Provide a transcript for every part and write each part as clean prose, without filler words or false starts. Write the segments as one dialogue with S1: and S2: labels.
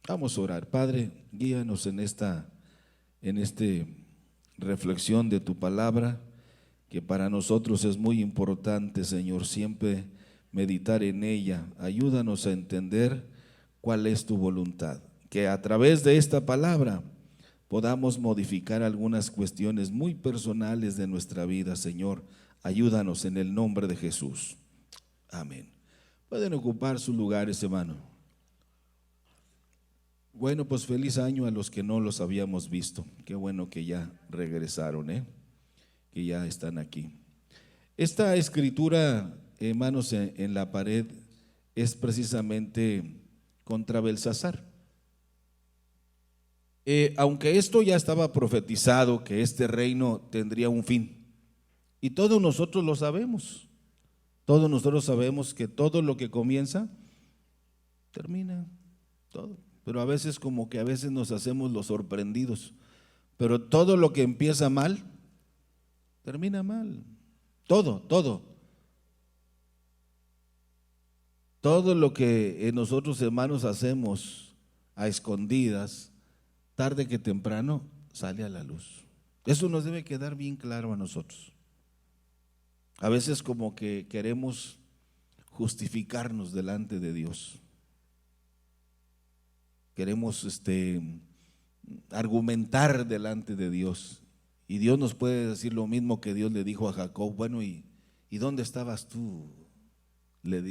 S1: Vamos a orar. Padre, guíanos en este reflexión de tu palabra, que para nosotros es muy importante, Señor, siempre meditar en ella. Ayúdanos a entender cuál es tu voluntad, que a través de esta palabra podamos modificar algunas cuestiones muy personales de nuestra vida, Señor. Ayúdanos en el nombre de Jesús. Amén. Pueden ocupar sus lugares, hermano. Bueno, pues feliz año a los que no los habíamos visto. Qué bueno que ya regresaron, que ya están aquí. Esta escritura, hermanos, en la pared es precisamente contra Belsasar. Aunque esto ya estaba profetizado, que este reino tendría un fin, y todos nosotros lo sabemos. Todos nosotros sabemos que todo lo que comienza, termina, todo. Pero a veces como que a veces nos hacemos los sorprendidos. Pero todo lo que empieza mal, termina mal. Todo, todo. Todo lo que nosotros, hermanos, hacemos a escondidas, tarde que temprano sale a la luz. Eso nos debe quedar bien claro a nosotros. A veces como que queremos justificarnos delante de Dios. Queremos argumentar delante de Dios. Y Dios nos puede decir lo mismo que Dios le dijo a Jacob. Bueno, ¿y dónde estabas tú?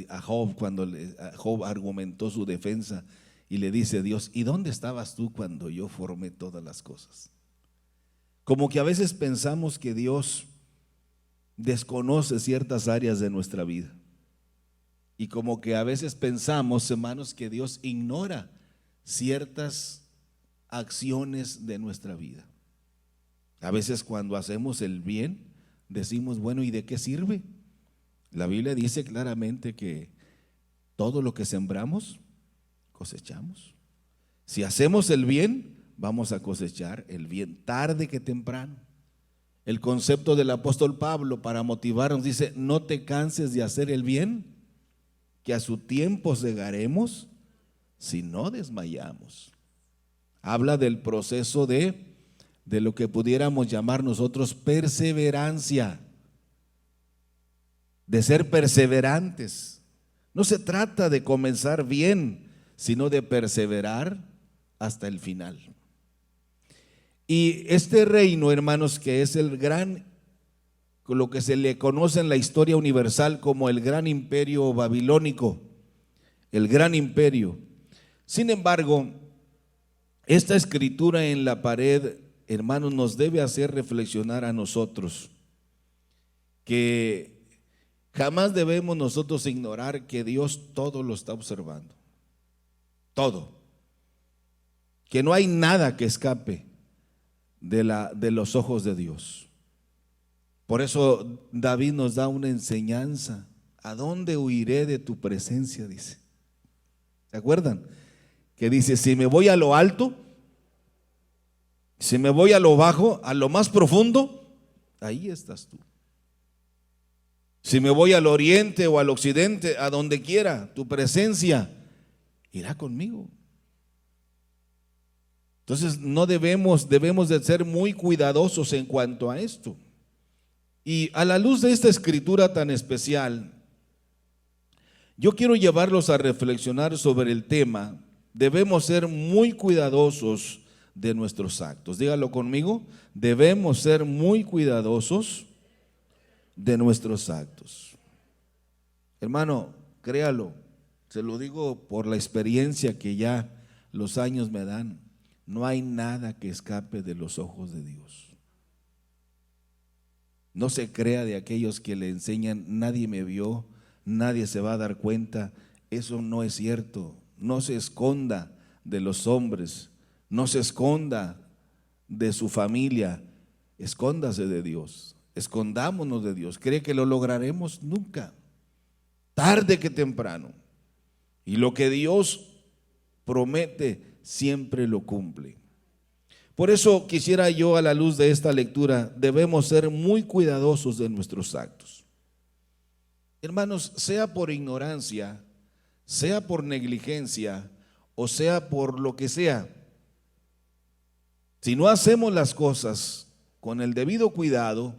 S1: A Job, cuando Job argumentó su defensa, y le dice Dios, ¿y dónde estabas tú cuando yo formé todas las cosas? Como que a veces pensamos que Dios desconoce ciertas áreas de nuestra vida. Y como que a veces pensamos, hermanos, que Dios ignora ciertas acciones de nuestra vida. A veces cuando hacemos el bien, decimos, bueno, ¿y de qué sirve? La Biblia dice claramente que todo lo que sembramos, cosechamos. Si hacemos el bien, vamos a cosechar el bien, tarde que temprano. El concepto del apóstol Pablo para motivarnos dice, no te canses de hacer el bien, que a su tiempo segaremos si no desmayamos. Habla del proceso de lo que pudiéramos llamar nosotros perseverancia, de ser perseverantes. No se trata de comenzar bien, sino de perseverar hasta el final. Y este reino, hermanos, que es el gran, lo que se le conoce en la historia universal como el gran imperio babilónico, el gran imperio. Sin embargo, esta escritura en la pared, hermanos, nos debe hacer reflexionar a nosotros que jamás debemos nosotros ignorar que Dios todo lo está observando, todo, que no hay nada que escape de los ojos de Dios. Por eso David nos da una enseñanza. ¿A dónde huiré de tu presencia? Dice. ¿Se acuerdan? Que dice, si me voy a lo alto, si me voy a lo bajo, a lo más profundo, ahí estás tú. Si me voy al oriente o al occidente, a donde quiera, tu presencia irá conmigo. Entonces debemos de ser muy cuidadosos en cuanto a esto. Y a la luz de esta escritura tan especial, yo quiero llevarlos a reflexionar sobre el tema. Debemos ser muy cuidadosos de nuestros actos. Dígalo conmigo, debemos ser muy cuidadosos de nuestros actos. Hermano, créalo, se lo digo por la experiencia que ya los años me dan. No hay nada que escape de los ojos de Dios. No se crea de aquellos que le enseñan, nadie me vio, nadie se va a dar cuenta. Eso no es cierto. No se esconda de los hombres, no se esconda de su familia, escóndase de Dios, escondámonos de Dios. ¿Cree que lo lograremos? Nunca, tarde que temprano. Y lo que Dios promete siempre lo cumple. Por eso quisiera yo, a la luz de esta lectura, debemos ser muy cuidadosos de nuestros actos. Hermanos, sea por ignorancia, sea por negligencia o sea por lo que sea, si no hacemos las cosas con el debido cuidado,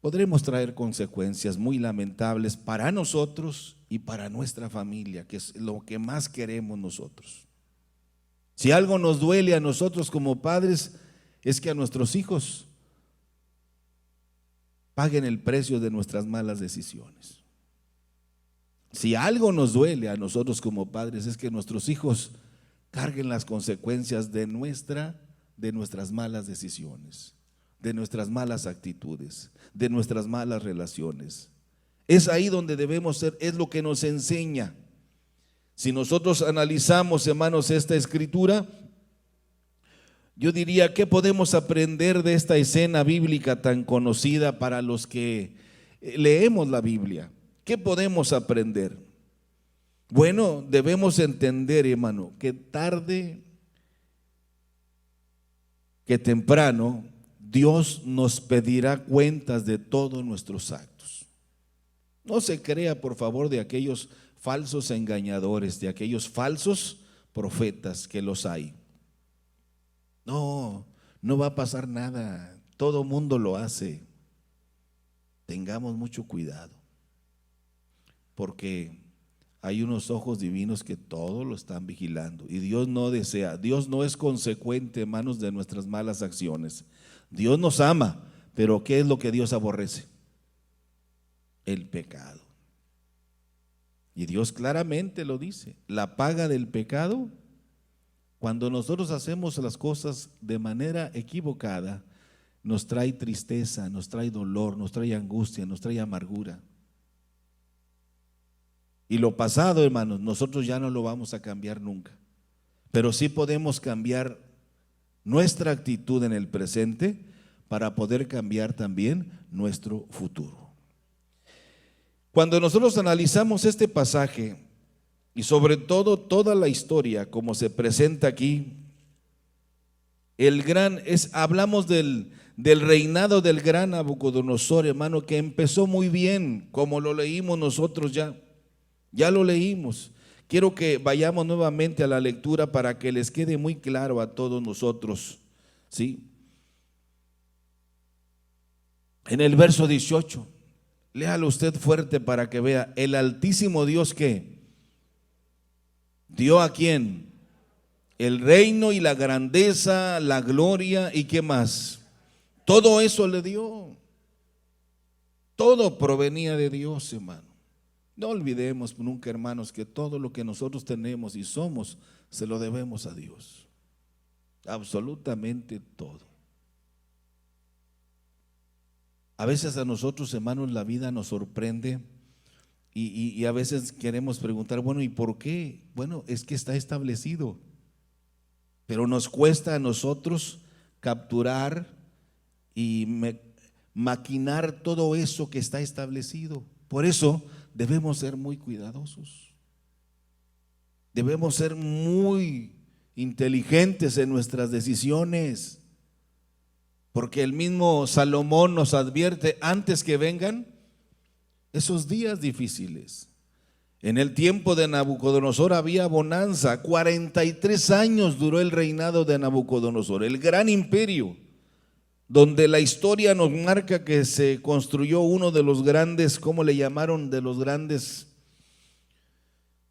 S1: podremos traer consecuencias muy lamentables para nosotros y para nuestra familia, que es lo que más queremos nosotros. Si algo nos duele a nosotros como padres, es que a nuestros hijos paguen el precio de nuestras malas decisiones. Si algo nos duele a nosotros como padres, es que nuestros hijos carguen las consecuencias de nuestras malas decisiones, de nuestras malas actitudes, de nuestras malas relaciones. Es ahí donde debemos ser, es lo que nos enseña. Si nosotros analizamos, hermanos, esta escritura, yo diría, ¿qué podemos aprender de esta escena bíblica tan conocida para los que leemos la Biblia? ¿Qué podemos aprender? Bueno, debemos entender, hermano, que tarde que temprano Dios nos pedirá cuentas de todos nuestros actos. No se crea, por favor, de aquellos falsos engañadores, de aquellos falsos profetas que los hay. No, no va a pasar nada, todo mundo lo hace. Tengamos mucho cuidado, porque hay unos ojos divinos que todo lo están vigilando y Dios no desea, Dios no es consecuente, hermanos, de nuestras malas acciones. Dios nos ama, pero ¿qué es lo que Dios aborrece? El pecado. Y Dios claramente lo dice, la paga del pecado, cuando nosotros hacemos las cosas de manera equivocada, nos trae tristeza, nos trae dolor, nos trae angustia, nos trae amargura. Y lo pasado, hermanos, nosotros ya no lo vamos a cambiar nunca, pero sí podemos cambiar nuestra actitud en el presente para poder cambiar también nuestro futuro. Cuando nosotros analizamos este pasaje y sobre todo toda la historia como se presenta aquí, hablamos del reinado del gran Nabucodonosor, hermano, que empezó muy bien, como lo leímos nosotros ya lo leímos. Quiero que vayamos nuevamente a la lectura para que les quede muy claro a todos nosotros, ¿sí? En el verso 18, léalo usted fuerte para que vea, el Altísimo Dios que dio a quién el reino y la grandeza, la gloria y qué más, todo eso le dio, todo provenía de Dios, hermano. No olvidemos nunca, hermanos, que todo lo que nosotros tenemos y somos, se lo debemos a Dios. Absolutamente todo. A veces a nosotros, hermanos, la vida nos sorprende y a veces queremos preguntar, bueno, ¿y por qué? Bueno, es que está establecido. Pero nos cuesta a nosotros capturar y maquinar todo eso que está establecido. Por eso debemos ser muy cuidadosos, debemos ser muy inteligentes en nuestras decisiones, porque el mismo Salomón nos advierte antes que vengan esos días difíciles. En el tiempo de Nabucodonosor había bonanza, 43 años duró el reinado de Nabucodonosor, el gran imperio, donde la historia nos marca que se construyó uno de los grandes, ¿cómo le llamaron? De los grandes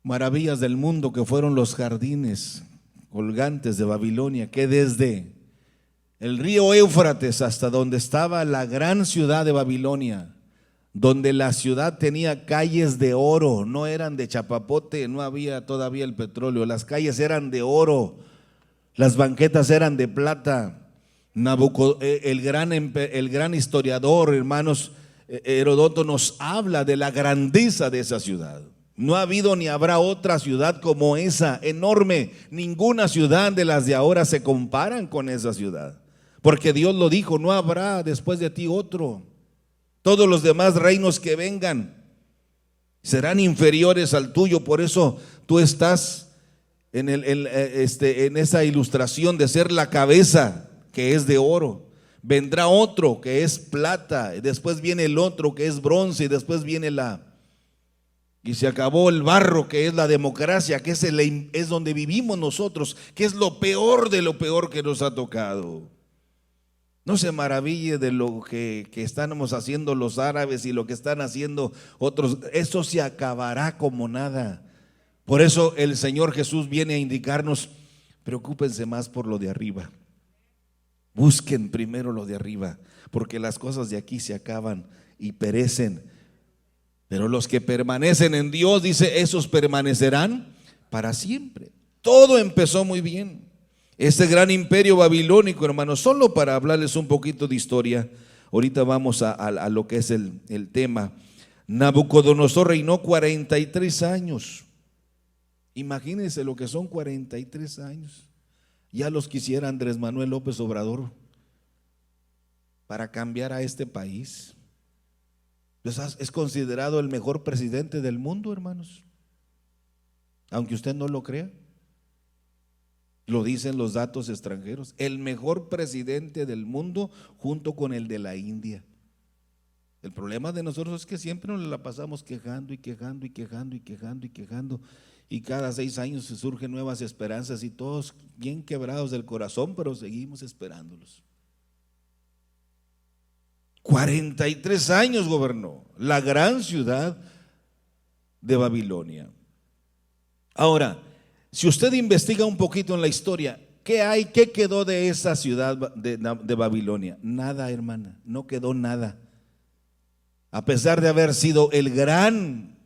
S1: maravillas del mundo, que fueron los jardines colgantes de Babilonia, que desde el río Éufrates hasta donde estaba la gran ciudad de Babilonia, donde la ciudad tenía calles de oro, no eran de chapapote, no había todavía el petróleo, las calles eran de oro, las banquetas eran de plata. El gran historiador, hermanos, Heródoto nos habla de la grandeza de esa ciudad. No ha habido ni habrá otra ciudad como esa, enorme. Ninguna ciudad de las de ahora se comparan con esa ciudad, porque Dios lo dijo, no habrá después de ti otro. Todos los demás reinos que vengan serán inferiores al tuyo. Por eso tú estás en esa ilustración de ser la cabeza, que es de oro. Vendrá otro que es plata, y después viene el otro que es bronce, y después viene y se acabó el barro que es la democracia, que es donde vivimos nosotros, que es lo peor de lo peor que nos ha tocado. No se maraville de lo que estamos haciendo los árabes y lo que están haciendo otros. Eso se acabará como nada. Por eso el Señor Jesús viene a indicarnos: preocúpense más por lo de arriba. Busquen primero lo de arriba, porque las cosas de aquí se acaban y perecen. Pero los que permanecen en Dios, dice, esos permanecerán para siempre. Todo empezó muy bien. Este gran imperio babilónico, hermanos, solo para hablarles un poquito de historia. Ahorita vamos a lo que es el tema. Nabucodonosor reinó 43 años. Imagínense lo que son 43 años. Ya los quisiera Andrés Manuel López Obrador para cambiar a este país. Es considerado el mejor presidente del mundo, hermanos, aunque usted no lo crea. Lo dicen los datos extranjeros. El mejor presidente del mundo junto con el de la India. El problema de nosotros es que siempre nos la pasamos quejando y quejando y quejando y quejando y quejando. Y cada 6 años se surgen nuevas esperanzas y todos bien quebrados del corazón, pero seguimos esperándolos. 43 años gobernó la gran ciudad de Babilonia. Ahora, si usted investiga un poquito en la historia, ¿qué quedó de esa ciudad de Babilonia? Nada, hermana, no quedó nada. A pesar de haber sido el gran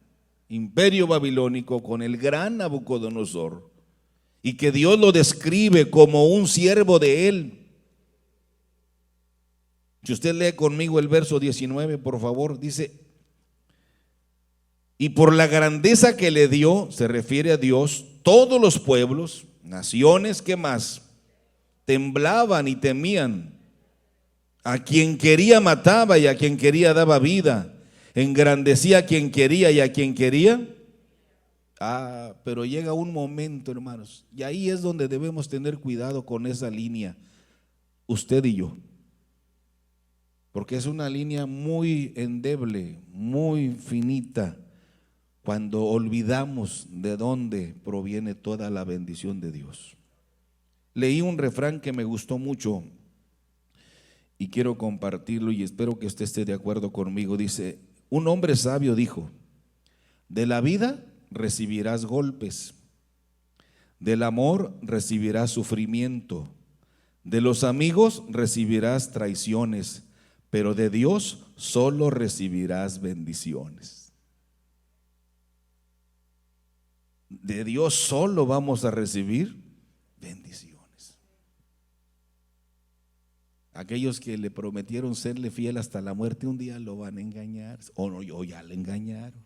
S1: imperio babilónico con el gran Nabucodonosor, y que Dios lo describe como un siervo de él. Si usted lee conmigo el verso 19, por favor, dice: y por la grandeza que le dio, se refiere a Dios, todos los pueblos, naciones, ¿qué más? Temblaban y temían. A quien quería mataba y a quien quería daba vida. Engrandecía a quien quería y a quien quería. Pero llega un momento, hermanos, y ahí es donde debemos tener cuidado con esa línea, usted y yo. Porque es una línea muy endeble, muy finita, cuando olvidamos de dónde proviene toda la bendición de Dios. Leí un refrán que me gustó mucho y quiero compartirlo y espero que usted esté de acuerdo conmigo. Dice: un hombre sabio dijo: de la vida recibirás golpes, del amor recibirás sufrimiento, de los amigos recibirás traiciones, pero de Dios solo recibirás bendiciones. De Dios solo vamos a recibir bendiciones. Aquellos que le prometieron serle fiel hasta la muerte, un día lo van a engañar, o ya le engañaron.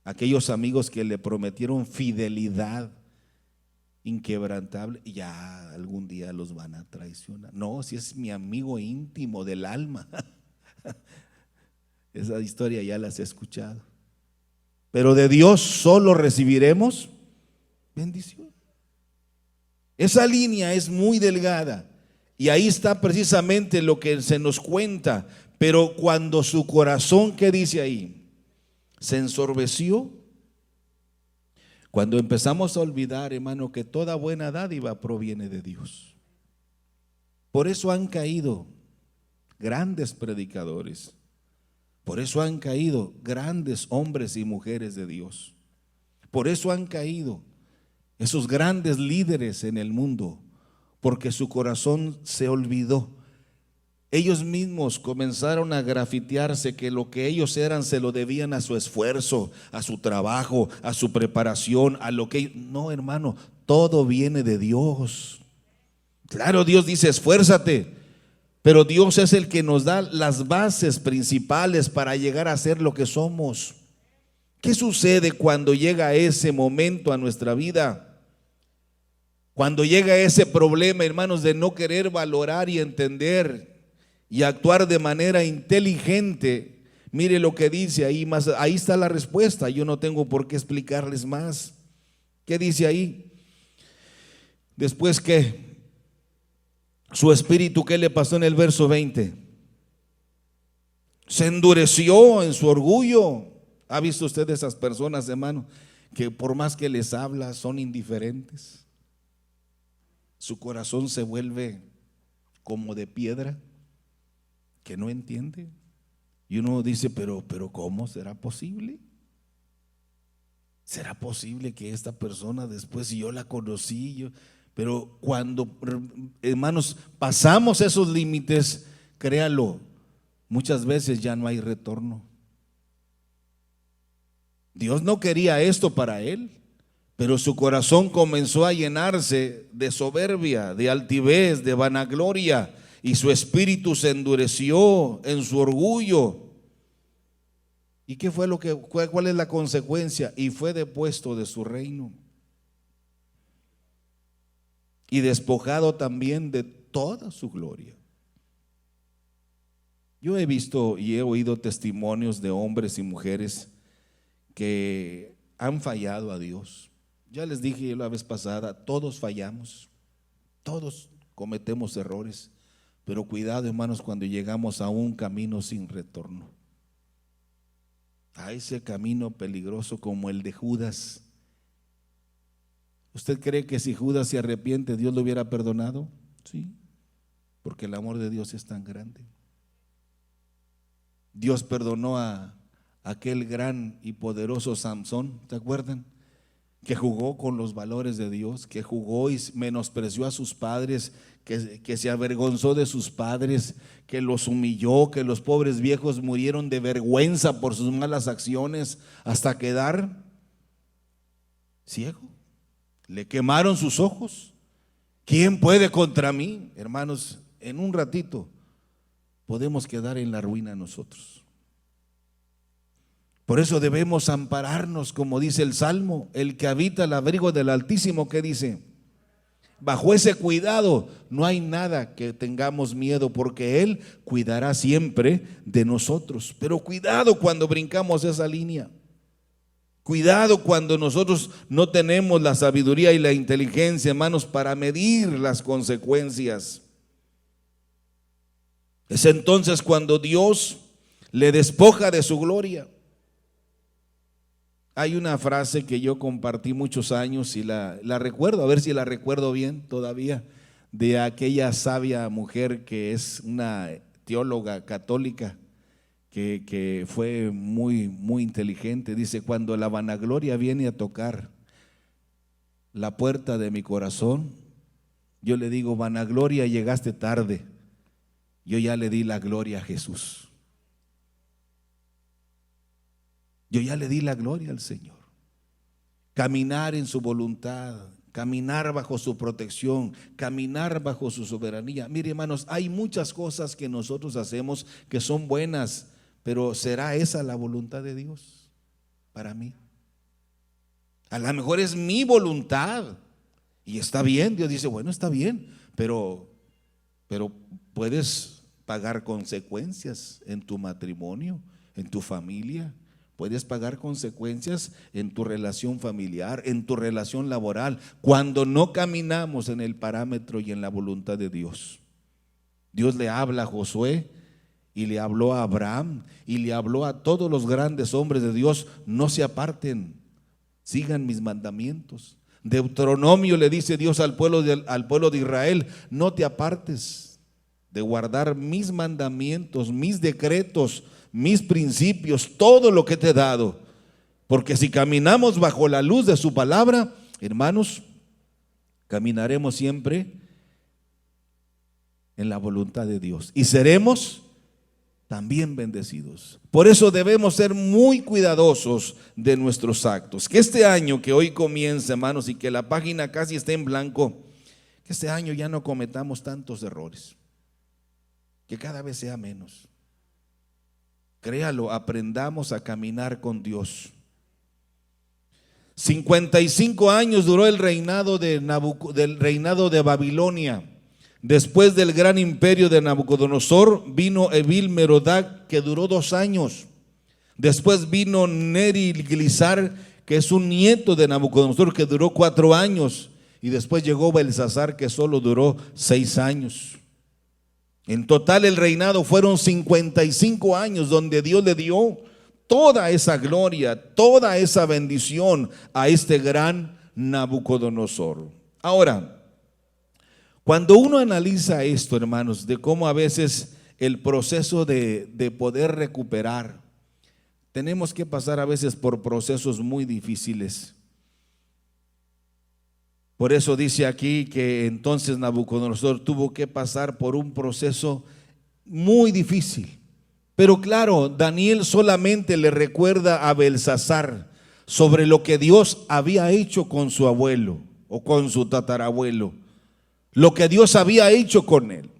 S1: Aquellos amigos que le prometieron fidelidad inquebrantable, ya algún día los van a traicionar. No, si es mi amigo íntimo del alma. Esa historia ya las he escuchado. Pero de Dios solo recibiremos bendición. Esa línea es muy delgada y ahí está precisamente lo que se nos cuenta. Pero cuando su corazón, ¿qué dice ahí? Se ensorbeció. Cuando empezamos a olvidar, hermano, que toda buena dádiva proviene de Dios. Por eso han caído grandes predicadores. Por eso han caído grandes hombres y mujeres de Dios. Por eso han caído esos grandes líderes en el mundo, porque su corazón se olvidó. Ellos mismos comenzaron a grafitearse que lo que ellos eran se lo debían a su esfuerzo, a su trabajo, a su preparación, a lo que… No, hermano, todo viene de Dios. Claro, Dios dice: esfuérzate. Pero Dios es el que nos da las bases principales para llegar a ser lo que somos. ¿Qué sucede cuando llega ese momento a nuestra vida? Cuando llega ese problema, hermanos, de no querer valorar y entender y actuar de manera inteligente. Mire lo que dice ahí, ahí está la respuesta. Yo no tengo por qué explicarles más. ¿Qué dice ahí? Después que su espíritu, ¿qué le pasó en el verso 20? Se endureció en su orgullo ¿Ha visto usted esas personas, hermano, que por más que les habla son indiferentes? Su corazón se vuelve como de piedra, que no entiende. Y uno dice, pero ¿cómo será posible? ¿Será posible que esta persona después, si yo la conocí, pero cuando, hermanos, pasamos esos límites, créalo, muchas veces ya no hay retorno. Dios no quería esto para él, pero su corazón comenzó a llenarse de soberbia, de altivez, de vanagloria, y su espíritu se endureció en su orgullo. ¿Y qué fue cuál es la consecuencia? Y fue depuesto de su reino y despojado también de toda su gloria. Yo he visto y he oído testimonios de hombres y mujeres que han fallado a Dios. Ya les dije la vez pasada, todos fallamos, todos cometemos errores, pero cuidado, hermanos, cuando llegamos a un camino sin retorno, a ese camino peligroso como el de Judas. ¿Usted cree que si Judas se arrepiente, Dios lo hubiera perdonado? Sí, porque el amor de Dios es tan grande. Dios perdonó a aquel gran y poderoso Samson, ¿se acuerdan? Que jugó con los valores de Dios, que jugó y menospreció a sus padres, que se avergonzó de sus padres, que los humilló, que los pobres viejos murieron de vergüenza por sus malas acciones hasta quedar ciego. Le quemaron sus ojos. ¿Quién puede contra mí? Hermanos, en un ratito podemos quedar en la ruina nosotros. Por eso debemos ampararnos, como dice el Salmo, el que habita el abrigo del Altísimo, ¿qué dice? Bajo ese cuidado no hay nada que tengamos miedo, porque Él cuidará siempre de nosotros. Pero cuidado cuando brincamos esa línea. Cuidado cuando nosotros no tenemos la sabiduría y la inteligencia, hermanos, para medir las consecuencias. Es entonces cuando Dios le despoja de su gloria. Hay una frase que yo compartí muchos años y la recuerdo, a ver si la recuerdo bien todavía, de aquella sabia mujer que es una teóloga católica que fue muy, muy inteligente. Dice: cuando la vanagloria viene a tocar la puerta de mi corazón, yo le digo: vanagloria, llegaste tarde, yo ya le di la gloria a Jesús. Yo ya le di la gloria al Señor. Caminar en su voluntad, caminar bajo su protección, caminar bajo su soberanía. Mire, hermanos, hay muchas cosas que nosotros hacemos que son buenas, pero ¿será esa la voluntad de Dios para mí? A lo mejor es mi voluntad y está bien. Dios dice: bueno, está bien, pero puedes pagar consecuencias en tu matrimonio, en tu familia. Puedes pagar consecuencias en tu relación familiar, en tu relación laboral, cuando no caminamos en el parámetro y en la voluntad de Dios. Dios le habla a Josué y le habló a Abraham y le habló a todos los grandes hombres de Dios: no se aparten, sigan mis mandamientos. Deuteronomio le dice Dios al pueblo de Israel: no te apartes de guardar mis mandamientos, mis decretos, mis principios, todo lo que te he dado, porque si caminamos bajo la luz de su palabra, hermanos, caminaremos siempre en la voluntad de Dios y seremos también bendecidos. Por eso debemos ser muy cuidadosos de nuestros actos. Que este año que hoy comienza, hermanos, y que la página casi esté en blanco, que este año ya no cometamos tantos errores, que cada vez sea menos. Créalo, aprendamos a caminar con Dios. 55 años duró el reinado de Babilonia. Después del gran imperio de Nabucodonosor vino Evil-Merodach, que duró 2 años. Después vino Neri-Glisar, que es un nieto de Nabucodonosor, que duró 4 años. Y después llegó Belsasar, que solo duró 6 años. En total el reinado fueron 55 años donde Dios le dio toda esa gloria, toda esa bendición a este gran Nabucodonosor. Ahora, cuando uno analiza esto, hermanos, de cómo a veces el proceso de poder recuperar, tenemos que pasar a veces por procesos muy difíciles. Por eso dice aquí que entonces Nabucodonosor tuvo que pasar por un proceso muy difícil. Pero claro, Daniel solamente le recuerda a Belsasar sobre lo que Dios había hecho con su abuelo o con su tatarabuelo, lo que Dios había hecho con él,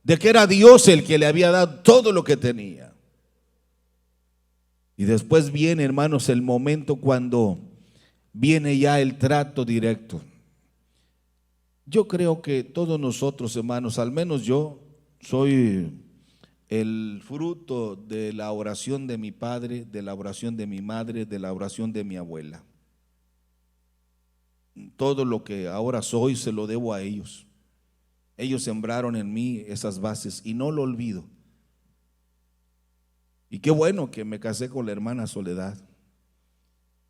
S1: de que era Dios el que le había dado todo lo que tenía. Y después viene, hermanos, el momento cuando viene ya el trato directo. Yo creo que todos nosotros, hermanos, al menos yo soy el fruto de la oración de mi padre, de la oración de mi madre, de la oración de mi abuela. Todo lo que ahora soy se lo debo a ellos. Ellos sembraron en mí esas bases y no lo olvido. Y qué bueno que me casé con la hermana Soledad.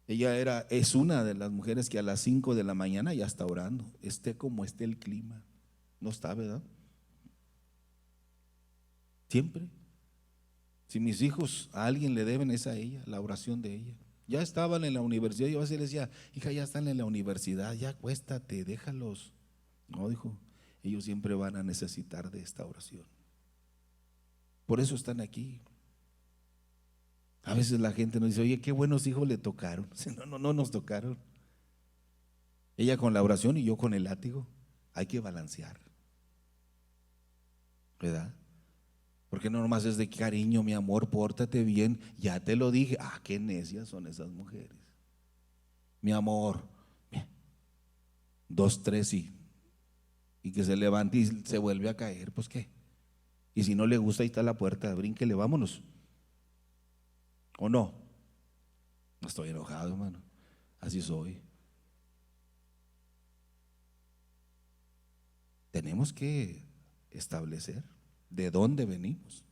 S1: Ella es una de las mujeres que a las 5 de la mañana ya está orando, esté como esté el clima. No está, ¿verdad? Siempre. Si mis hijos a alguien le deben, es a ella, la oración de ella. Ya estaban en la universidad, yo a veces les decía, hija, ya están en la universidad, ya acuéstate, déjalos. No, dijo, ellos siempre van a necesitar de esta oración. Por eso están aquí. A veces la gente nos dice, oye, qué buenos hijos le tocaron. No nos tocaron. Ella con la oración y yo con el látigo. Hay que balancear, ¿verdad? Porque no nomás es de cariño, mi amor, pórtate bien, ya te lo dije. Ah, qué necias son esas mujeres. Mi amor, 2, 3 y que se levante y se vuelve a caer, pues qué. Y si no le gusta, ahí está la puerta, brínquele, vámonos. ¿O no? No estoy enojado, hermano, así soy. Tenemos que establecer de dónde venimos.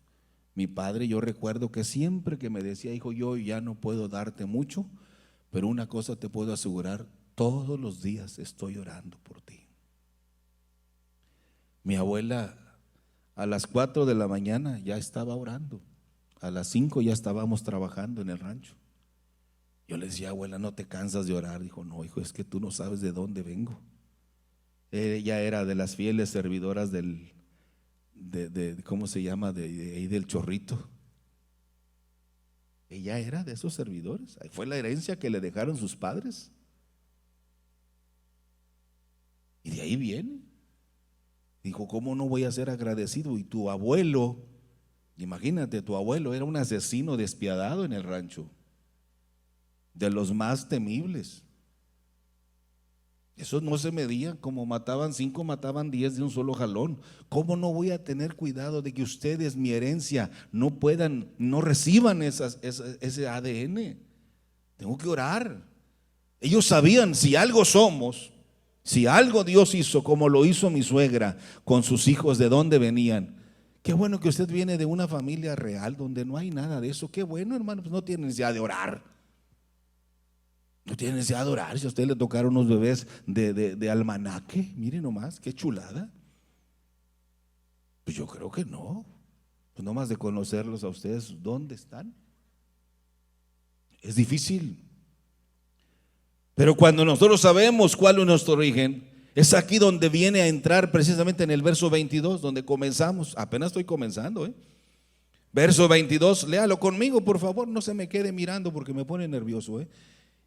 S1: Mi padre, yo recuerdo que siempre que me decía, hijo, yo ya no puedo darte mucho, pero una cosa te puedo asegurar, todos los días estoy orando por ti. Mi abuela a las 4 de la mañana ya estaba orando, a las 5 ya estábamos trabajando en el rancho. Yo le decía, abuela, ¿no te cansas de orar? Dijo, no, hijo, es que tú no sabes de dónde vengo. Ella era de las fieles servidoras ¿cómo se llama? De ahí del Chorrito. Ella era de esos servidores. Ahí fue la herencia que le dejaron sus padres. Y de ahí viene. Dijo, ¿cómo no voy a ser agradecido? Y tu abuelo, imagínate, tu abuelo era un asesino despiadado en el rancho, de los más temibles. Eso no se medía, como mataban 5, mataban 10 de un solo jalón. ¿Cómo no voy a tener cuidado de que ustedes, mi herencia, no reciban ese ADN? Tengo que orar. Ellos sabían, si algo somos, si algo Dios hizo, como lo hizo mi suegra con sus hijos, de dónde venían. Qué bueno que usted viene de una familia real donde no hay nada de eso. Qué bueno, hermano, pues no tiene necesidad de orar. No tiene necesidad de orar. Si a usted le tocaron unos bebés de almanaque, mire nomás, qué chulada. Pues yo creo que no. Pues nomás de conocerlos a ustedes, ¿dónde están? Es difícil. Pero cuando nosotros sabemos cuál es nuestro origen, es aquí donde viene a entrar precisamente en el verso 22, donde comenzamos. Apenas estoy comenzando, Verso 22, léalo conmigo, por favor, no se me quede mirando porque me pone nervioso,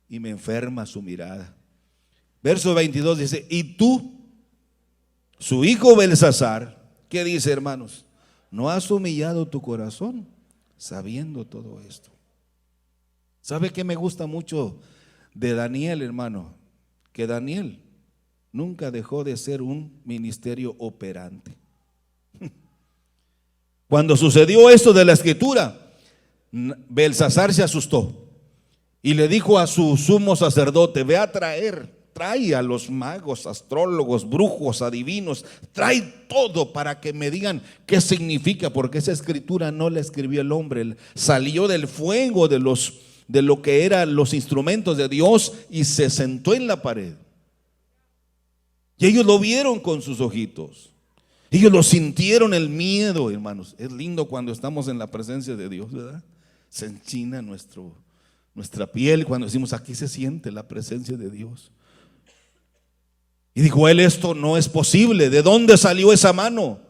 S1: y me enferma su mirada. Verso 22 dice, y tú, su hijo Belsasar, ¿qué dice, hermanos? ¿No has humillado tu corazón sabiendo todo esto? ¿Sabe qué me gusta mucho de Daniel, hermano? Que Daniel nunca dejó de ser un ministerio operante. Cuando sucedió esto de la escritura, Belsasar se asustó y le dijo a su sumo sacerdote, ve a traer trae a los magos, astrólogos, brujos, adivinos, trae todo para que me digan qué significa, porque esa escritura no la escribió el hombre, salió del fuego de lo que eran los instrumentos de Dios y se sentó en la pared. Y ellos lo vieron con sus ojitos. Ellos lo sintieron, el miedo, hermanos. Es lindo cuando estamos en la presencia de Dios, ¿verdad? Se enchina nuestra piel cuando decimos, aquí se siente la presencia de Dios. Y dijo él, esto no es posible. ¿De dónde salió esa mano?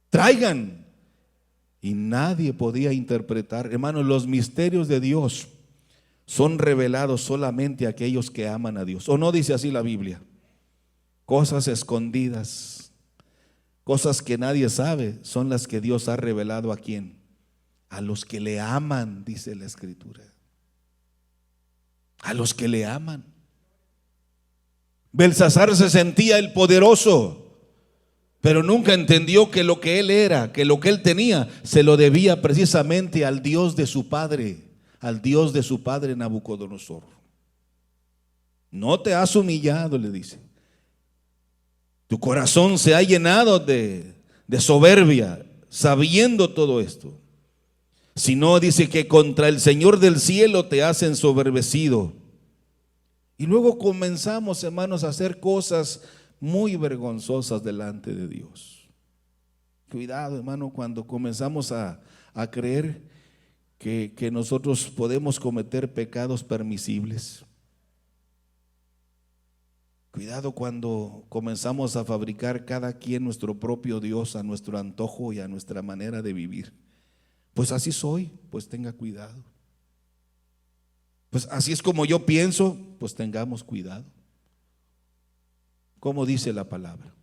S1: Traigan. Y nadie podía interpretar. Hermanos, los misterios de Dios son revelados solamente a aquellos que aman a Dios. ¿O no dice así la Biblia? Cosas escondidas, cosas que nadie sabe, son las que Dios ha revelado ¿a quién? A los que le aman, dice la Escritura. A los que le aman. Belsasar se sentía el poderoso, pero nunca entendió que lo que él era, que lo que él tenía, se lo debía precisamente al Dios de su padre, al Dios de su padre Nabucodonosor. No te has humillado, le dice. Tu corazón se ha llenado de soberbia, sabiendo todo esto. Sino dice que contra el Señor del cielo te has ensoberbecido. Y luego comenzamos, hermanos, a hacer cosas muy vergonzosas delante de Dios. Cuidado, hermano, cuando comenzamos a creer que nosotros podemos cometer pecados permisibles. Cuidado cuando comenzamos a fabricar cada quien nuestro propio Dios a nuestro antojo y a nuestra manera de vivir. Pues así soy, pues tenga cuidado. Pues así es como yo pienso, pues tengamos cuidado. ¿Cómo dice la palabra?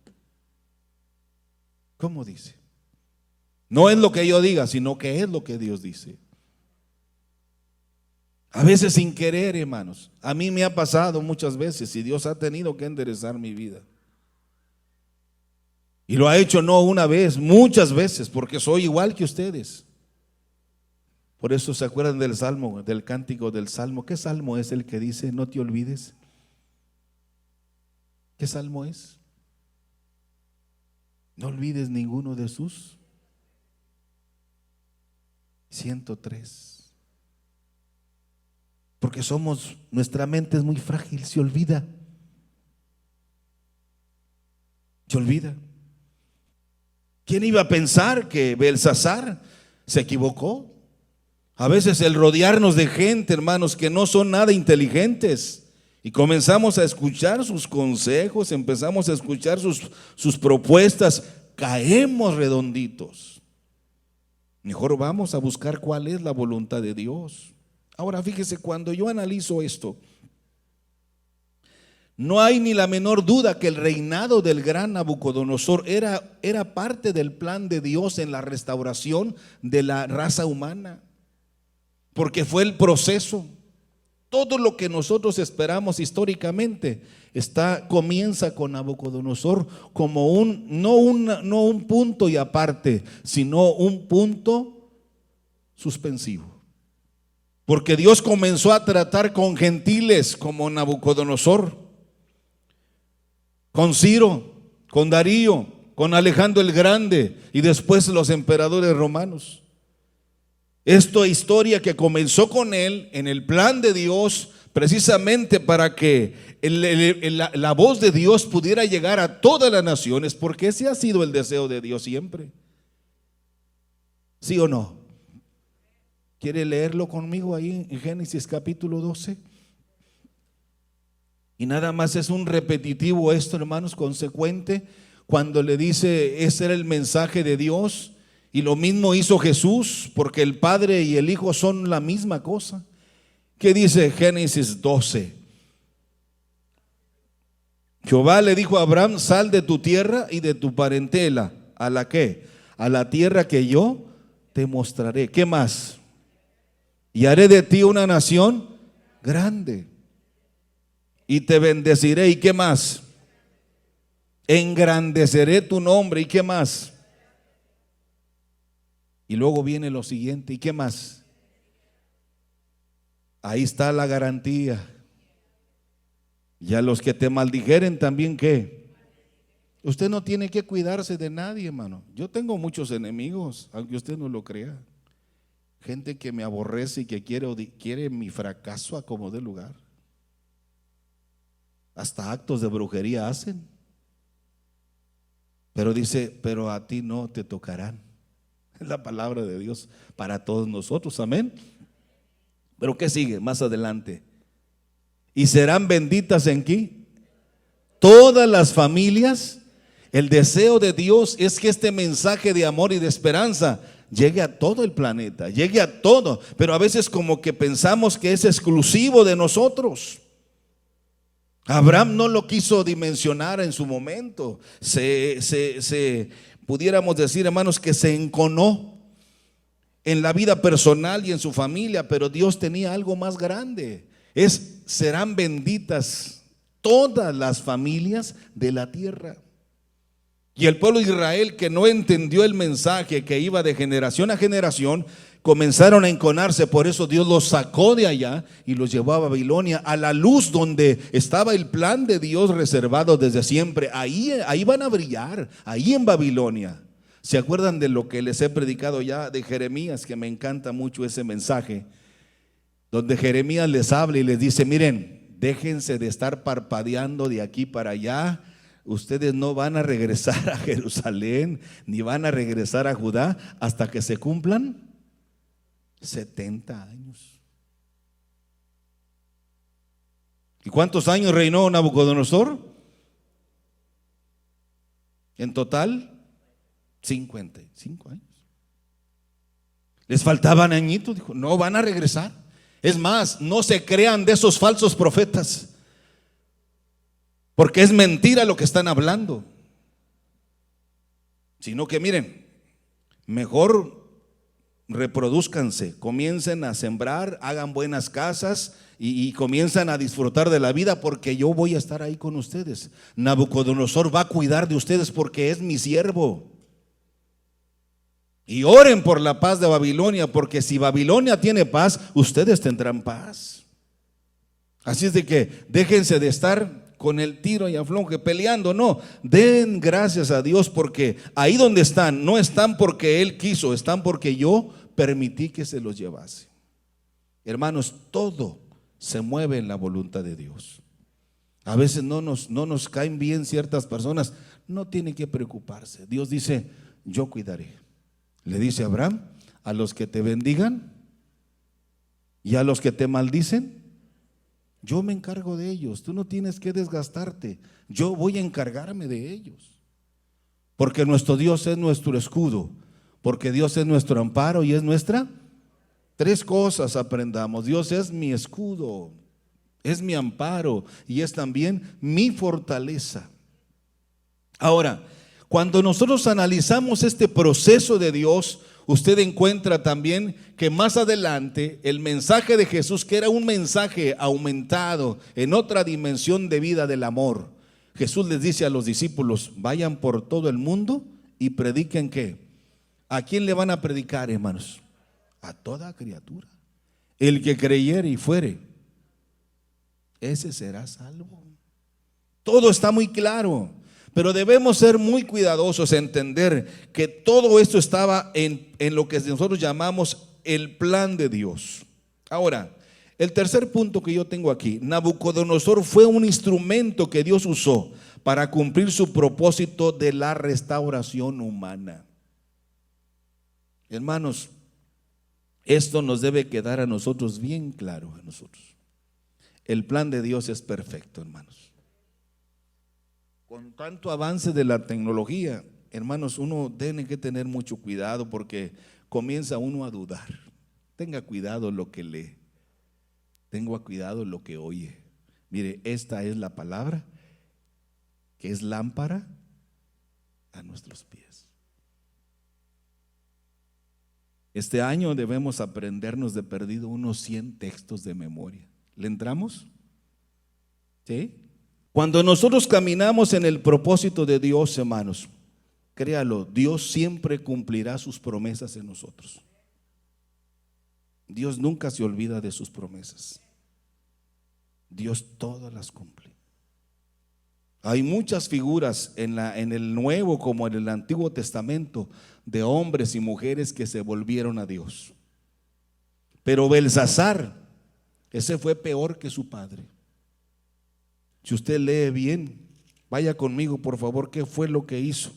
S1: ¿Cómo dice? No es lo que yo diga, sino que es lo que Dios dice. A veces sin querer, hermanos. A mí me ha pasado muchas veces y Dios ha tenido que enderezar mi vida. Y lo ha hecho no una vez, muchas veces, porque soy igual que ustedes. Por eso se acuerdan del salmo, del cántico del salmo. ¿Qué salmo es el que dice no te olvides? ¿Qué salmo es? No olvides ninguno de sus 103. Porque nuestra mente es muy frágil, se olvida. Se olvida. ¿Quién iba a pensar que Belsasar se equivocó? A veces el rodearnos de gente, hermanos, que no son nada inteligentes, y comenzamos a escuchar sus consejos, empezamos a escuchar sus propuestas, caemos redonditos. Mejor vamos a buscar cuál es la voluntad de Dios. Ahora fíjese, cuando yo analizo esto, no hay ni la menor duda que el reinado del gran Nabucodonosor era parte del plan de Dios en la restauración de la raza humana, porque fue el proceso. Todo lo que nosotros esperamos históricamente comienza con Nabucodonosor como no un punto y aparte, sino un punto suspensivo. Porque Dios comenzó a tratar con gentiles como Nabucodonosor, con Ciro, con Darío, con Alejandro el Grande y después los emperadores romanos. Esta historia que comenzó con él en el plan de Dios, precisamente para que la voz de Dios pudiera llegar a todas las naciones, porque ese ha sido el deseo de Dios siempre. ¿Sí o no? ¿Quiere leerlo conmigo ahí en Génesis capítulo 12? Y nada más es un repetitivo esto, hermanos, consecuente, cuando le dice, ese era el mensaje de Dios, y lo mismo hizo Jesús, porque el Padre y el Hijo son la misma cosa. ¿Qué dice Génesis 12? Jehová le dijo a Abraham, sal de tu tierra y de tu parentela. ¿A la qué? A la tierra que yo te mostraré. ¿Qué más? Y haré de ti una nación grande. Y te bendeciré. ¿Y qué más? Engrandeceré tu nombre. ¿Y qué más? Y luego viene lo siguiente. ¿Y qué más? Ahí está la garantía. Y a los que te maldijeren también, ¿qué? Usted no tiene que cuidarse de nadie, hermano. Yo tengo muchos enemigos, aunque usted no lo crea. Gente que me aborrece y que quiere mi fracaso a como dé lugar. Hasta actos de brujería hacen. Pero dice, pero a ti no te tocarán. Es la palabra de Dios para todos nosotros, amén. Pero ¿qué sigue más adelante? Y serán benditas en qué todas las familias. El deseo de Dios es que este mensaje de amor y de esperanza llegue a todo el planeta, llegue a todo. Pero a veces como que pensamos que es exclusivo de nosotros. Abraham no lo quiso dimensionar en su momento. Pudiéramos decir, hermanos, que se enconó en la vida personal y en su familia, pero Dios tenía algo más grande. Serán benditas todas las familias de la tierra. Y el pueblo de Israel, que no entendió el mensaje, que iba de generación a generación, comenzaron a enconarse. Por eso Dios los sacó de allá y los llevó a Babilonia, a la luz donde estaba el plan de Dios reservado desde siempre. Ahí van a brillar, ahí en Babilonia. ¿Se acuerdan de lo que les he predicado ya de Jeremías? Que me encanta mucho ese mensaje, donde Jeremías les habla y les dice: miren, déjense de estar parpadeando de aquí para allá. Ustedes no van a regresar a Jerusalén, ni van a regresar a Judá hasta que se cumplan 70 años. ¿Y cuántos años reinó Nabucodonosor? En total, 55 años. Les faltaban añitos, dijo, no van a regresar. Es más, no se crean de esos falsos profetas, porque es mentira lo que están hablando. Sino que miren, mejor reproduzcanse, comiencen a sembrar, hagan buenas casas y comienzan a disfrutar de la vida, porque yo voy a estar ahí con ustedes. Nabucodonosor va a cuidar de ustedes porque es mi siervo. Y oren por la paz de Babilonia, porque si Babilonia tiene paz, ustedes tendrán paz. Así es de que déjense de estar con el tiro y afloje peleando, no, den gracias a Dios, porque ahí donde están, no están porque Él quiso, están porque yo permití que se los llevase. Hermanos, todo se mueve en la voluntad de Dios. A veces no nos caen bien ciertas personas, no tiene que preocuparse. Dios dice, yo cuidaré. Le dice a Abraham, a los que te bendigan y a los que te maldicen, yo me encargo de ellos. Tú no tienes que desgastarte. Yo voy a encargarme de ellos. Porque nuestro Dios es nuestro escudo. Porque Dios es nuestro amparo y es nuestra. Tres cosas aprendamos. Dios es mi escudo, es mi amparo y es también mi fortaleza. Ahora, cuando nosotros analizamos este proceso de Dios, usted encuentra también que más adelante el mensaje de Jesús, que era un mensaje aumentado en otra dimensión de vida del amor, Jesús les dice a los discípulos, vayan por todo el mundo y prediquen. ¿Qué? ¿A quién le van a predicar, hermanos? A toda criatura. El que creyere y fuere, ese será salvo. Todo está muy claro. Pero debemos ser muy cuidadosos, entender que todo esto estaba en lo que nosotros llamamos el plan de Dios. Ahora, el tercer punto que yo tengo aquí, Nabucodonosor fue un instrumento que Dios usó para cumplir su propósito de la restauración humana. Hermanos, esto nos debe quedar a nosotros bien claro, a nosotros. El plan de Dios es perfecto, hermanos. Con tanto avance de la tecnología, hermanos, uno tiene que tener mucho cuidado, porque comienza uno a dudar. Tenga cuidado lo que lee, tenga cuidado lo que oye. Mire, esta es la palabra que es lámpara a nuestros pies. Este año debemos aprendernos de perdido unos 100 textos de memoria. ¿Le entramos? ¿Sí? Cuando nosotros caminamos en el propósito de Dios, hermanos, créalo, Dios siempre cumplirá sus promesas en nosotros. Dios nunca se olvida de sus promesas. Dios todas las cumple. Hay muchas figuras en el Nuevo como en el Antiguo Testamento de hombres y mujeres que se volvieron a Dios. Pero Belsasar, ese fue peor que su padre. Si usted lee bien, vaya conmigo por favor, ¿qué fue lo que hizo?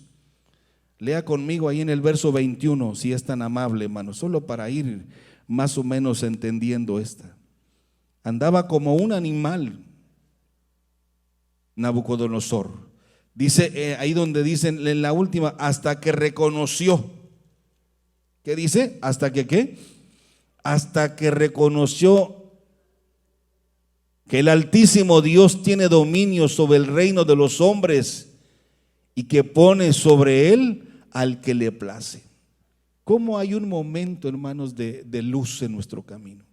S1: Lea conmigo ahí en el verso 21, si es tan amable, hermano, solo para ir más o menos entendiendo esta. Andaba como un animal Nabucodonosor. Dice ahí donde dicen en la última, hasta que reconoció. ¿Qué dice? ¿Hasta que qué? Hasta que reconoció que el Altísimo Dios tiene dominio sobre el reino de los hombres y que pone sobre él al que le place. ¿Cómo hay un momento, hermanos, de luz en nuestro camino?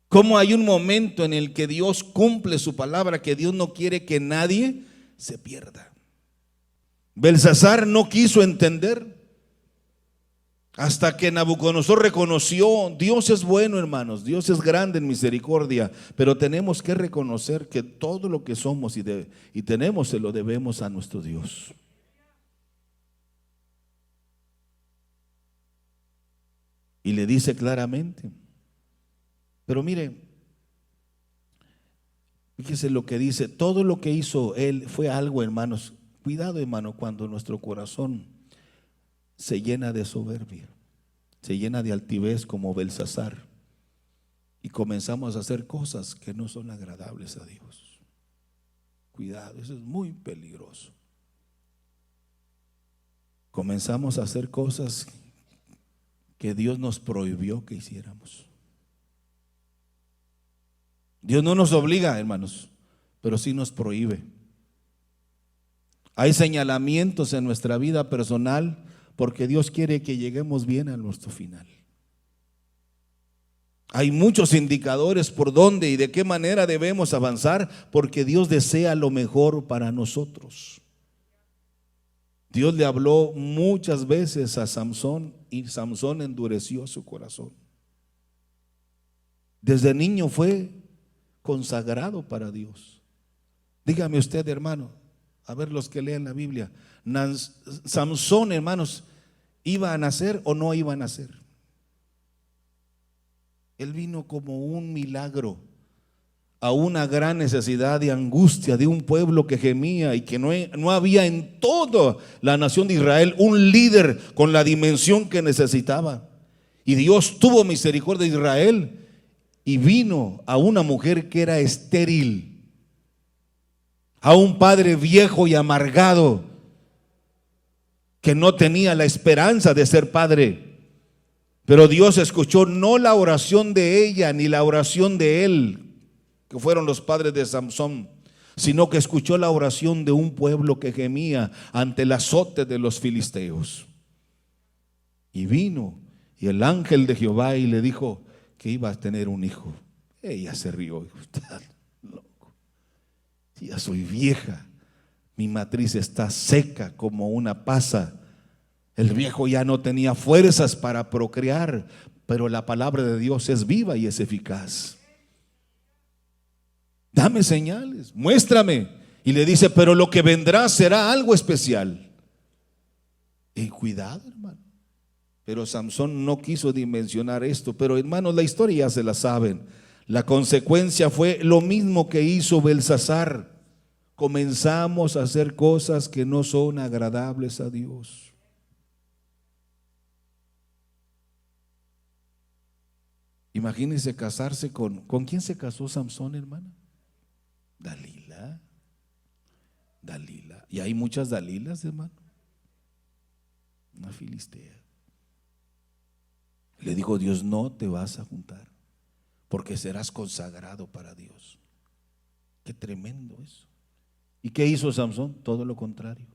S1: ¿Cómo hay un momento en el que Dios cumple su palabra, que Dios no quiere que nadie se pierda? Belsasar no quiso entender hasta que Nabucodonosor reconoció, Dios es bueno, hermanos, Dios es grande en misericordia, pero tenemos que reconocer que todo lo que somos y tenemos se lo debemos a nuestro Dios. Y le dice claramente. Pero mire, fíjese lo que dice, todo lo que hizo él fue algo, hermanos. Cuidado, hermano, cuando nuestro corazón se llena de soberbia, se llena de altivez como Belsasar y comenzamos a hacer cosas que no son agradables a Dios. Cuidado, eso es muy peligroso. Comenzamos a hacer cosas que Dios nos prohibió que hiciéramos. Dios no nos obliga, hermanos, pero sí nos prohíbe. Hay señalamientos en nuestra vida personal porque Dios quiere que lleguemos bien a nuestro final. Hay muchos indicadores por dónde y de qué manera debemos avanzar porque Dios desea lo mejor para nosotros. Dios le habló muchas veces a Samsón y Samsón endureció su corazón. Desde niño fue consagrado para Dios. Dígame usted, hermano, a ver los que lean la Biblia, Samsón, hermanos, ¿iba a nacer o no iba a nacer? Él vino como un milagro a una gran necesidad de angustia de un pueblo que gemía y que no había en toda la nación de Israel un líder con la dimensión que necesitaba. Y Dios tuvo misericordia de Israel y vino a una mujer que era estéril, a un padre viejo y amargado que no tenía la esperanza de ser padre. Pero Dios escuchó no la oración de ella ni la oración de él, que fueron los padres de Samsón, sino que escuchó la oración de un pueblo que gemía ante el azote de los filisteos. Y vino y el ángel de Jehová y le dijo que iba a tener un hijo. Ella se rió, dijo, está loco, ya soy vieja, mi matriz está seca como una pasa. El viejo ya no tenía fuerzas para procrear, pero la palabra de Dios es viva y es eficaz. Dame señales, muéstrame. Y le dice, pero lo que vendrá será algo especial. Y cuidado, hermano. Pero Samsón no quiso dimensionar esto. Pero hermanos, la historia ya se la saben. La consecuencia fue lo mismo que hizo Belsasar. Comenzamos a hacer cosas que no son agradables a Dios. Imagínense casarse ¿con quién se casó Samsón, hermana? Dalila. Y hay muchas Dalilas, hermano. Una filistea. Le dijo Dios, no te vas a juntar, porque serás consagrado para Dios. Qué tremendo eso. ¿Y qué hizo Samsón? Todo lo contrario.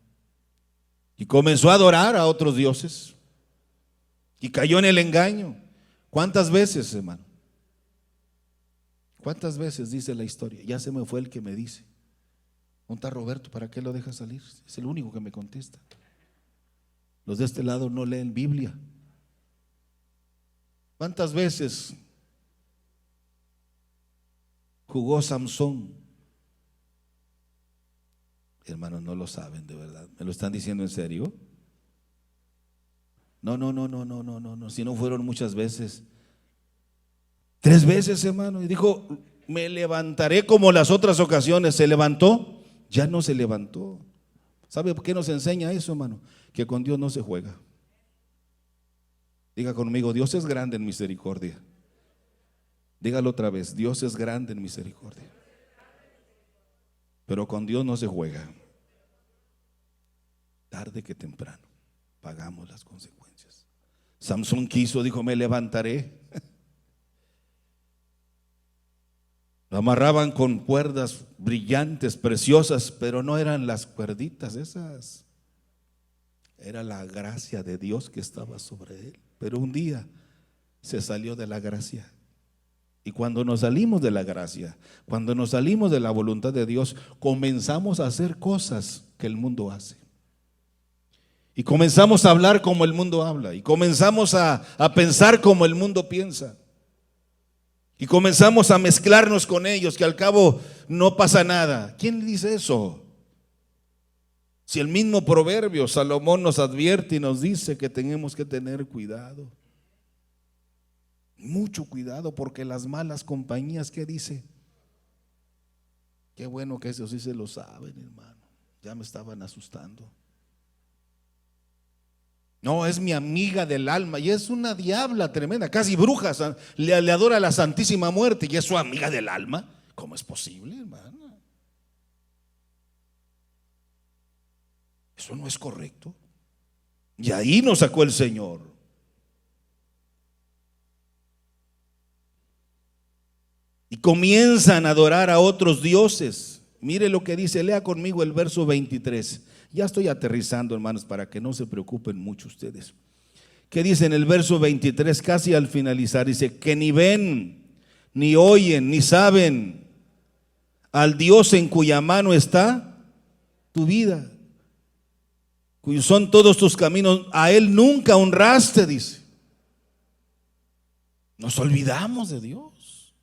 S1: Y comenzó a adorar a otros dioses. Y cayó en el engaño. ¿Cuántas veces, hermano? ¿Cuántas veces dice la historia? Ya se me fue el que me dice. ¿Dónde está Roberto? ¿Para qué lo deja salir? Es el único que me contesta. Los de este lado no leen Biblia. ¿Cuántas veces jugó Samsón Hermanos, no lo saben de verdad. ¿Me lo están diciendo en serio? No, no, no, no, no, no, no, no. Si no fueron muchas veces. 3 veces, hermano. Y dijo, me levantaré como las otras ocasiones. ¿Se levantó? Ya no se levantó. ¿Sabe por qué nos enseña eso, hermano? Que con Dios no se juega. Diga conmigo, Dios es grande en misericordia. Dígalo otra vez, Dios es grande en misericordia. Pero con Dios no se juega. Tarde que temprano pagamos las consecuencias. Samson quiso, dijo, me levantaré. Lo amarraban con cuerdas brillantes, preciosas, pero no eran las cuerditas esas. Era la gracia de Dios que estaba sobre él. Pero un día se salió de la gracia. Y cuando nos salimos de la gracia, cuando nos salimos de la voluntad de Dios, comenzamos a hacer cosas que el mundo hace. Y comenzamos a hablar como el mundo habla. Y comenzamos a pensar como el mundo piensa. Y comenzamos a mezclarnos con ellos, que al cabo no pasa nada. ¿Quién dice eso? Si el mismo proverbio, Salomón nos advierte y nos dice que tenemos que tener cuidado. Mucho cuidado, porque las malas compañías, ¿qué dice? Qué bueno que eso sí se lo saben, hermano. Ya me estaban asustando. No, es mi amiga del alma y es una diabla tremenda, casi bruja, le adora a la Santísima Muerte y es su amiga del alma. ¿Cómo es posible, hermano? Eso no es correcto. Y ahí nos sacó el Señor. Y comienzan a adorar a otros dioses. Mire lo que dice, lea conmigo el verso 23. Ya estoy aterrizando, hermanos, para que no se preocupen mucho ustedes. ¿Qué dice en el verso 23? Casi al finalizar, dice, que ni ven, ni oyen, ni saben al Dios en cuya mano está tu vida, cuyos son todos tus caminos, a Él nunca honraste, dice. Nos olvidamos de Dios.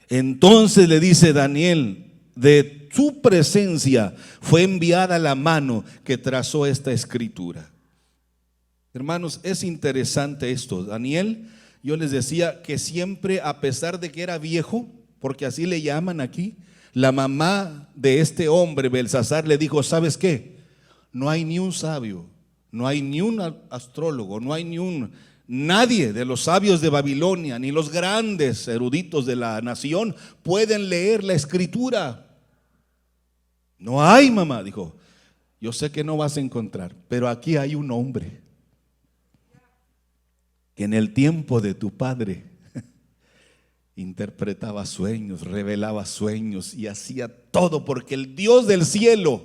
S1: Entonces le dice Daniel, de su presencia fue enviada la mano que trazó esta escritura. Hermanos, es interesante esto. Daniel, yo les decía que siempre, a pesar de que era viejo, porque así le llaman aquí, la mamá de este hombre, Belsasar, le dijo, ¿sabes qué? No hay ni un sabio, no hay ni un astrólogo, no hay nadie de los sabios de Babilonia, ni los grandes eruditos de la nación pueden leer la escritura. No hay, mamá, dijo. Yo sé que no vas a encontrar, pero aquí hay un hombre que en el tiempo de tu padre interpretaba sueños, revelaba sueños y hacía todo, porque el Dios del cielo,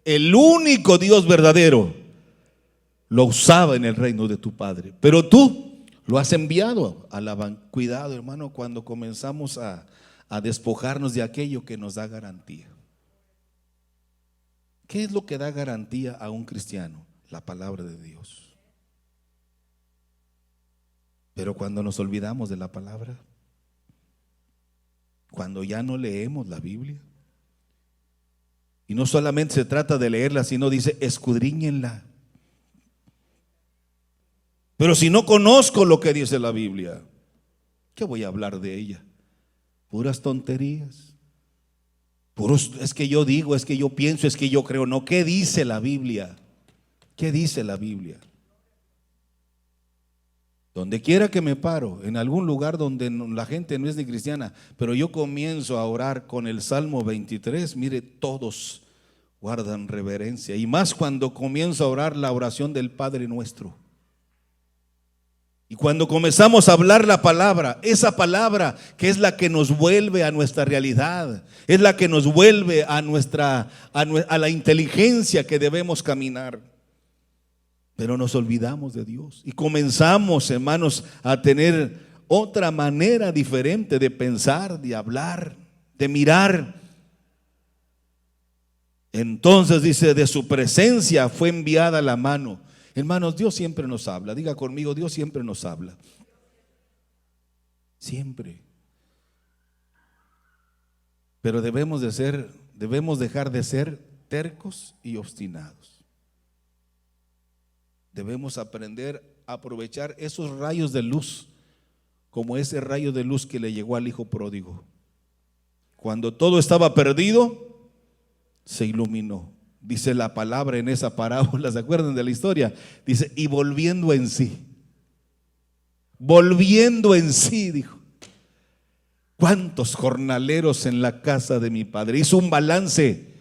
S1: el único Dios verdadero, lo usaba en el reino de tu padre. Pero tú lo has enviado a la banca. Cuidado, hermano, cuando comenzamos a despojarnos de aquello que nos da garantía. ¿Qué es lo que da garantía a un cristiano? La palabra de Dios. Pero cuando nos olvidamos de la palabra, cuando ya no leemos la Biblia, y no solamente se trata de leerla, sino dice, escudriñenla. Pero si no conozco lo que dice la Biblia, ¿qué voy a hablar de ella? Puras tonterías. Es que yo digo, es que yo pienso, es que yo creo. No, ¿qué dice la Biblia? ¿Qué dice la Biblia? Donde quiera que me paro, en algún lugar donde la gente no es ni cristiana, pero yo comienzo a orar con el Salmo 23, mire, todos guardan reverencia. Y más cuando comienzo a orar la oración del Padre Nuestro. Y cuando comenzamos a hablar la palabra, esa palabra que es la que nos vuelve a nuestra realidad, es la que nos vuelve a la inteligencia que debemos caminar. Pero nos olvidamos de Dios y comenzamos, hermanos, a tener otra manera diferente de pensar, de hablar, de mirar. Entonces dice, de su presencia fue enviada la mano. Hermanos, Dios siempre nos habla. Diga conmigo, Dios siempre nos habla. Siempre. Pero debemos dejar de ser tercos y obstinados. Debemos aprender a aprovechar esos rayos de luz, como ese rayo de luz que le llegó al hijo pródigo. Cuando todo estaba perdido, se iluminó. Dice la palabra en esa parábola, ¿se acuerdan de la historia? Dice, y volviendo en sí, dijo: ¿cuántos jornaleros en la casa de mi padre? Hizo un balance,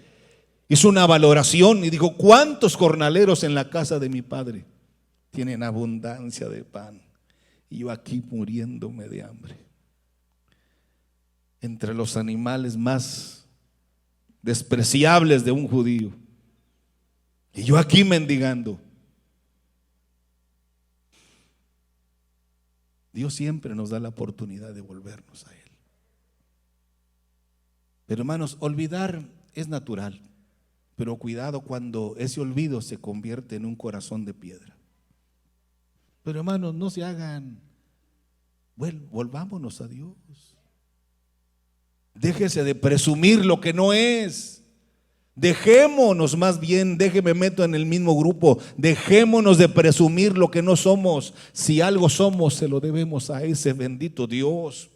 S1: hizo una valoración y dijo: ¿cuántos jornaleros en la casa de mi padre tienen abundancia de pan? Y yo aquí muriéndome de hambre, entre los animales más despreciables de un judío, y yo aquí mendigando. Dios siempre nos da la oportunidad de volvernos a Él. Pero hermanos, olvidar es natural, pero cuidado cuando ese olvido se convierte en un corazón de piedra. Pero hermanos, no se hagan, volvámonos a Dios. Déjese de presumir lo que no es. Dejémonos, más bien, déjeme meto en el mismo grupo, dejémonos de presumir lo que no somos. Si algo somos, se lo debemos a ese bendito Dios.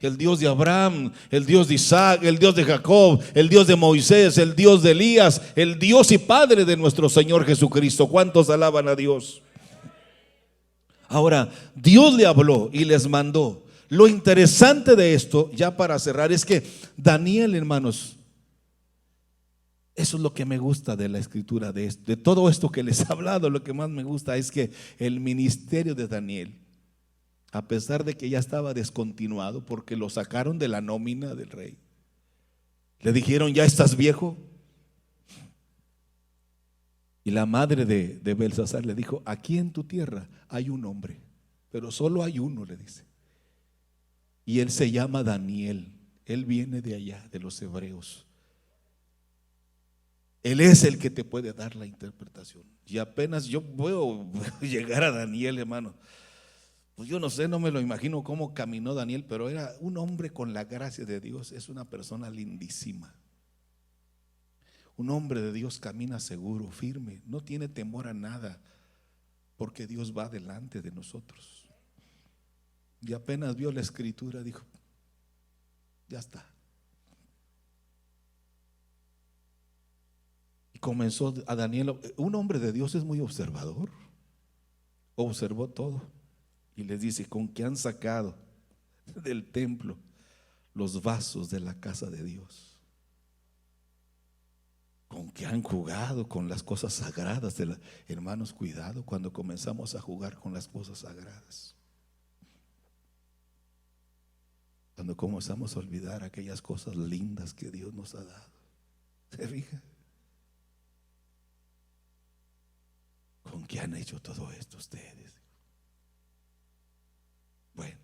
S1: El Dios de Abraham, el Dios de Isaac, el Dios de Jacob, el Dios de Moisés, el Dios de Elías, el Dios y Padre de nuestro Señor Jesucristo. ¿Cuántos alaban a Dios? Ahora, Dios le habló y les mandó. Lo interesante de esto, ya para cerrar, es que Daniel, hermanos, eso es lo que me gusta de la escritura, de todo esto que les he hablado. Lo que más me gusta es que el ministerio de Daniel, a pesar de que ya estaba descontinuado porque lo sacaron de la nómina del rey, le dijeron: ya estás viejo. Y la madre de Belsasar le dijo: aquí en tu tierra hay un hombre, pero solo hay uno, le dice, y él se llama Daniel. Él viene de allá, de los hebreos. Él es el que te puede dar la interpretación. Y apenas yo puedo llegar a Daniel, hermano, pues yo no sé, no me lo imagino cómo caminó Daniel, pero era un hombre con la gracia de Dios. Es una persona lindísima. Un hombre de Dios camina seguro, firme, no tiene temor a nada, porque Dios va delante de nosotros. Y apenas vio la escritura, dijo: ya está. Y comenzó a Daniel. Un hombre de Dios es muy observador. Observó todo y les dice: ¿con qué han sacado del templo los vasos de la casa de Dios? ¿Con qué han jugado con las cosas sagradas de hermanos, cuidado cuando comenzamos a jugar con las cosas sagradas. Cuando comenzamos a olvidar aquellas cosas lindas que Dios nos ha dado. ¿Se fija? ¿Con qué han hecho todo esto ustedes? Bueno,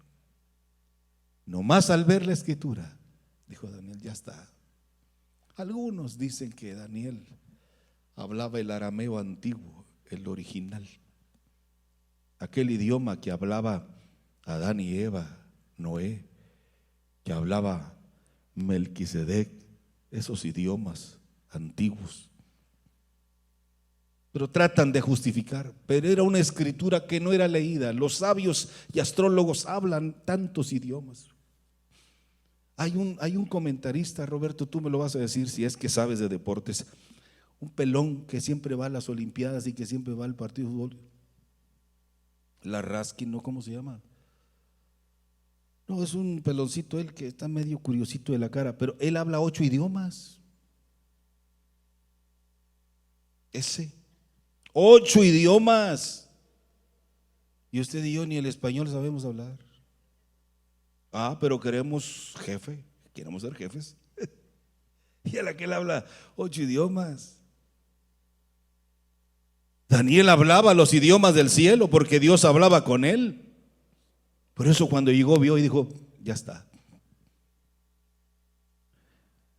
S1: nomás al ver la escritura, dijo Daniel: ya está. Algunos dicen que Daniel hablaba el arameo antiguo, el original, aquel idioma que hablaba Adán y Eva, Noé, que hablaba Melquisedec, esos idiomas antiguos. Pero tratan de justificar, pero era una escritura que no era leída. Los sabios y astrólogos hablan tantos idiomas. Hay un comentarista, Roberto, tú me lo vas a decir si es que sabes de deportes, un pelón que siempre va a las Olimpiadas y que siempre va al partido de fútbol. Larraskin, ¿no? ¿Cómo se llama? No, es un peloncito él que está medio curiosito de la cara, pero él habla 8 idiomas. Ese 8 idiomas. Y usted y yo ni el español sabemos hablar. Pero queremos jefe, queremos ser jefes. Y a la que él habla 8 idiomas. Daniel hablaba los idiomas del cielo porque Dios hablaba con él. Por eso cuando llegó vio y dijo: ya está.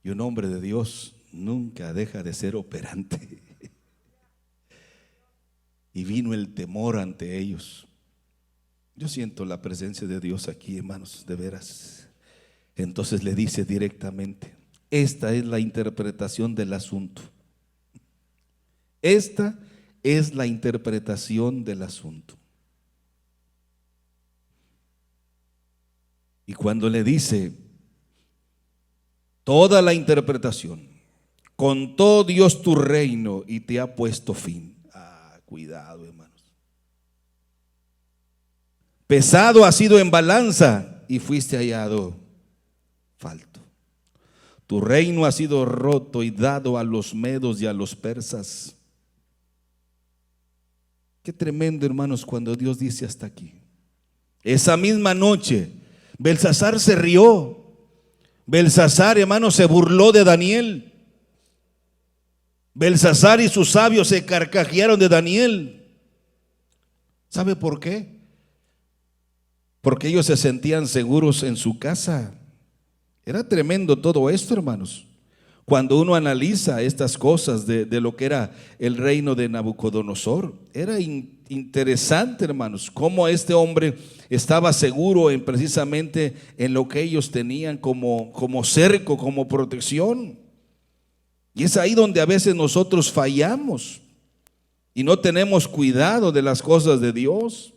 S1: Y un hombre de Dios nunca deja de ser operante. Y vino el temor ante ellos. Yo siento la presencia de Dios aquí, hermanos, de veras. Entonces le dice directamente: Esta es la interpretación del asunto. Esta es la interpretación del asunto. Y cuando le dice toda la interpretación, contó Dios tu reino y te ha puesto fin. Cuidado, hermanos. Pesado has sido en balanza y fuiste hallado falto. Tu reino ha sido roto y dado a los medos y a los persas. Qué tremendo, hermanos, cuando Dios dice hasta aquí. Esa misma noche, Belsasar se rió. Belsasar, hermanos, se burló de Daniel. Belsasar y sus sabios se carcajearon de Daniel. ¿Sabe por qué? Porque ellos se sentían seguros en su casa. Era tremendo todo esto, hermanos. Cuando uno analiza estas cosas de lo que era el reino de Nabucodonosor, era interesante, hermanos, cómo este hombre estaba seguro precisamente en lo que ellos tenían como cerco, como protección. Y es ahí donde a veces nosotros fallamos y no tenemos cuidado de las cosas de Dios.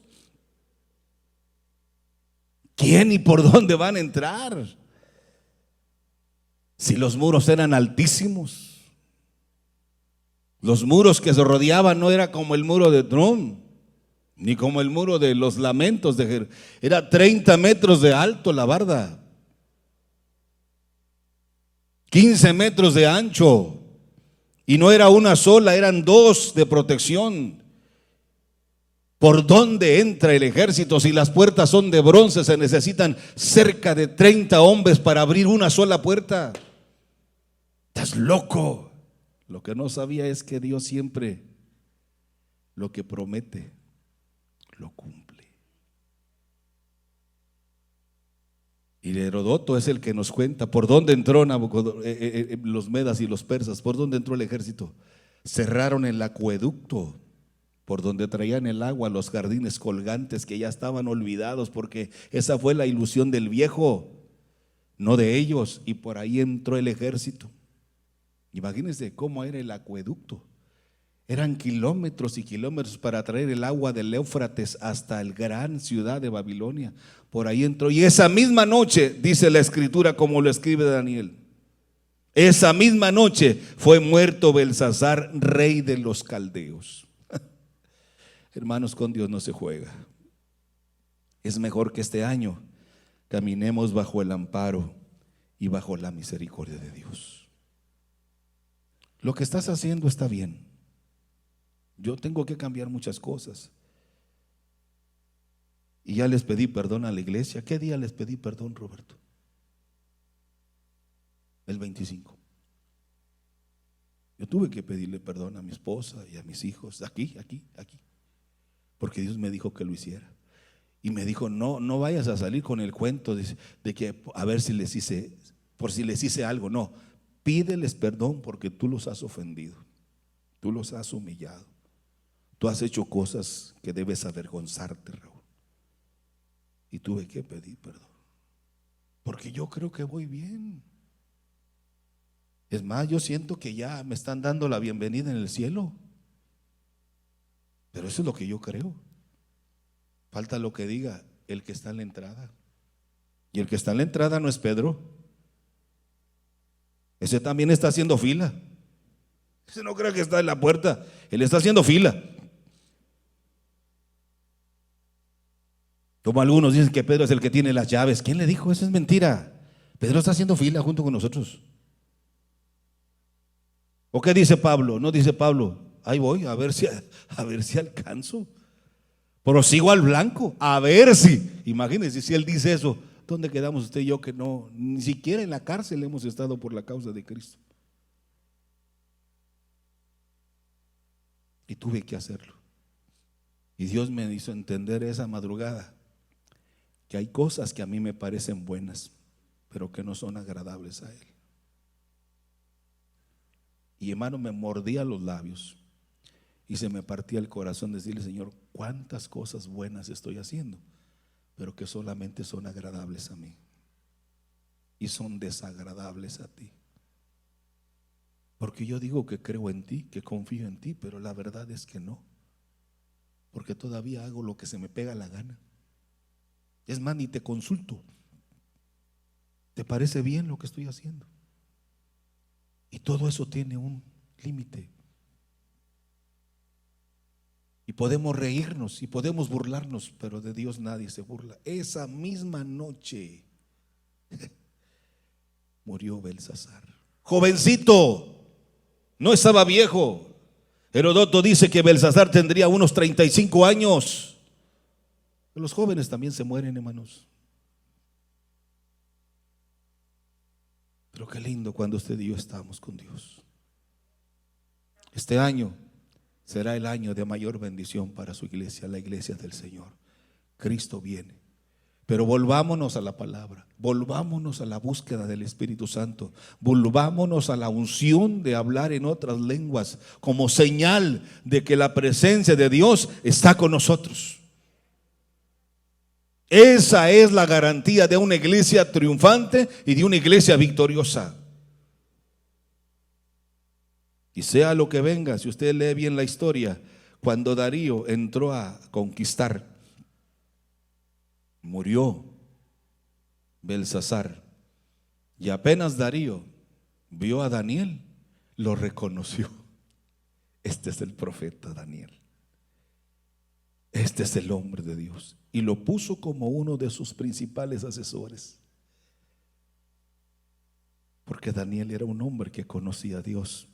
S1: ¿Quién y por dónde van a entrar? Si los muros eran altísimos, los muros que se rodeaban no era como el muro de Trump, ni como el muro de los lamentos de Jerusalén. Era 30 metros de alto la barda, 15 metros de ancho, y no era una sola, eran dos de protección. ¿Por dónde entra el ejército? Si las puertas son de bronce, se necesitan cerca de 30 hombres para abrir una sola puerta. Estás loco. Lo que no sabía es que Dios siempre lo que promete lo cumple. Y Herodoto es el que nos cuenta por dónde entró los medas y los persas, por dónde entró el ejército. Cerraron el acueducto por donde traían el agua, los jardines colgantes que ya estaban olvidados, porque esa fue la ilusión del viejo, no de ellos, y por ahí entró el ejército. Imagínense cómo era el acueducto. Eran kilómetros y kilómetros para traer el agua del Éufrates hasta la gran ciudad de Babilonia. Por ahí entró, y esa misma noche, dice la escritura como lo escribe Daniel, esa misma noche fue muerto Belsasar, rey de los caldeos. Hermanos, con Dios no se juega. Es mejor que este año caminemos bajo el amparo y bajo la misericordia de Dios. Lo que estás haciendo está bien. Yo tengo que cambiar muchas cosas. Y ya les pedí perdón a la iglesia. ¿Qué día les pedí perdón, Roberto? El 25. Yo tuve que pedirle perdón a mi esposa y a mis hijos, aquí. Porque Dios me dijo que lo hiciera. Y me dijo, no vayas a salir con el cuento de que a ver si les hice, por si les hice algo. No, pídeles perdón porque tú los has ofendido, tú los has humillado, tú has hecho cosas que debes avergonzarte, Raúl. Y tuve que pedir perdón, porque yo creo que voy bien. Es más, yo siento que ya me están dando la bienvenida en el cielo. Pero eso es lo que yo creo. Falta lo que diga el que está en la entrada. Y el que está en la entrada no es Pedro. Ese también está haciendo fila. Ese no cree que está en la puerta. Él está haciendo fila. Como algunos dicen que Pedro es el que tiene las llaves. ¿Quién le dijo? Eso es mentira. Pedro está haciendo fila junto con nosotros. ¿O qué dice Pablo? No dice Pablo, ahí voy, a ver si alcanzo. Prosigo al blanco, a ver si. Imagínense si él dice eso, ¿dónde quedamos usted y yo que no, ni siquiera en la cárcel hemos estado por la causa de Cristo? Y tuve que hacerlo. Y Dios me hizo entender esa madrugada que hay cosas que a mí me parecen buenas, pero que no son agradables a Él. Y hermano, me mordía los labios y se me partía el corazón decirle, Señor, cuántas cosas buenas estoy haciendo, pero que solamente son agradables a mí y son desagradables a ti. Porque yo digo que creo en ti, que confío en ti, pero la verdad es que no. Porque todavía hago lo que se me pega la gana. Es más, ni te consulto. ¿Te parece bien lo que estoy haciendo? Y todo eso tiene un límite. Y podemos reírnos y podemos burlarnos, pero de Dios nadie se burla. Esa misma noche murió Belsasar. Jovencito, no estaba viejo. Herodoto dice que Belsasar tendría unos 35 años. Los jóvenes también se mueren, hermanos. Pero qué lindo cuando usted y yo estamos con Dios. Este año será el año de mayor bendición para su iglesia, la iglesia del Señor. Cristo viene. Pero volvámonos a la palabra, volvámonos a la búsqueda del Espíritu Santo, volvámonos a la unción de hablar en otras lenguas como señal de que la presencia de Dios está con nosotros. Esa es la garantía de una iglesia triunfante y de una iglesia victoriosa. Y sea lo que venga, si usted lee bien la historia, cuando Darío entró a conquistar, murió Belsasar. Y apenas Darío vio a Daniel, lo reconoció. Este es el profeta Daniel. Este es el hombre de Dios. Y lo puso como uno de sus principales asesores. Porque Daniel era un hombre que conocía a Dios.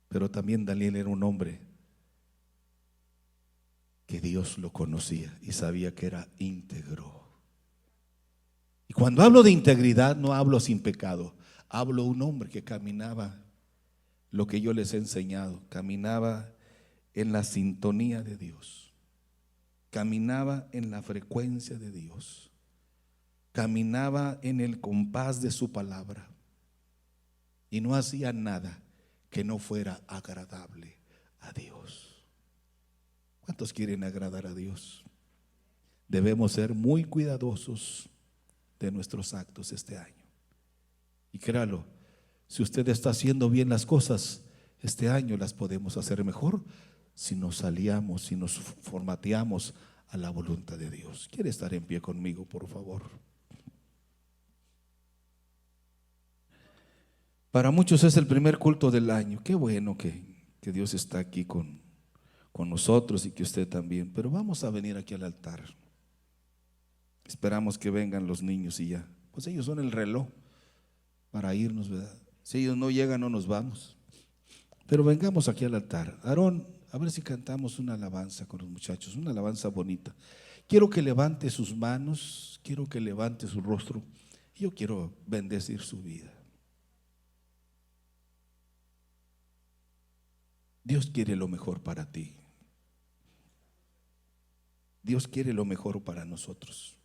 S1: Pero también Daniel era un hombre que Dios lo conocía y sabía que era íntegro. Y cuando hablo de integridad, no hablo sin pecado. Hablo de un hombre que caminaba lo que yo les he enseñado. Caminaba en la sintonía de Dios. Caminaba en la frecuencia de Dios. Caminaba en el compás de su palabra. Y no hacía nada que no fuera agradable a Dios. ¿Cuántos quieren agradar a Dios? Debemos ser muy cuidadosos de nuestros actos este año. Y créalo, si usted está haciendo bien las cosas, este año las podemos hacer mejor si nos aliamos, si nos formateamos a la voluntad de Dios. ¿Quiere estar en pie conmigo, por favor? Para muchos es el primer culto del año. Qué bueno que Dios está aquí con nosotros y que usted también. Pero vamos a venir aquí al altar. Esperamos que vengan los niños y ya. Pues ellos son el reloj para irnos, ¿verdad? Si ellos no llegan, no nos vamos. Pero vengamos aquí al altar. Aarón, a ver si cantamos una alabanza con los muchachos, una alabanza bonita. Quiero que levante sus manos, quiero que levante su rostro. Y yo quiero bendecir su vida. Dios quiere lo mejor para ti. Dios quiere lo mejor para nosotros.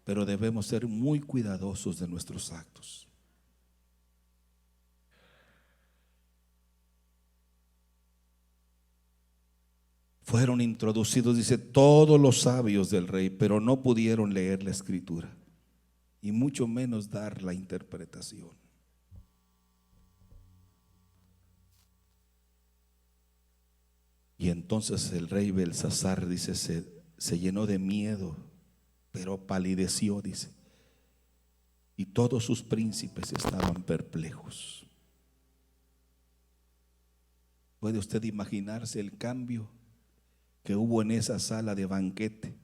S1: Pero debemos ser muy cuidadosos de nuestros actos. Fueron introducidos, dice, todos los sabios del rey, pero no pudieron leer la escritura y mucho menos dar la interpretación. Y entonces el rey Belsasar, dice, se llenó de miedo, pero palideció, dice, y todos sus príncipes estaban perplejos. ¿Puede usted imaginarse el cambio que hubo en esa sala de banquete,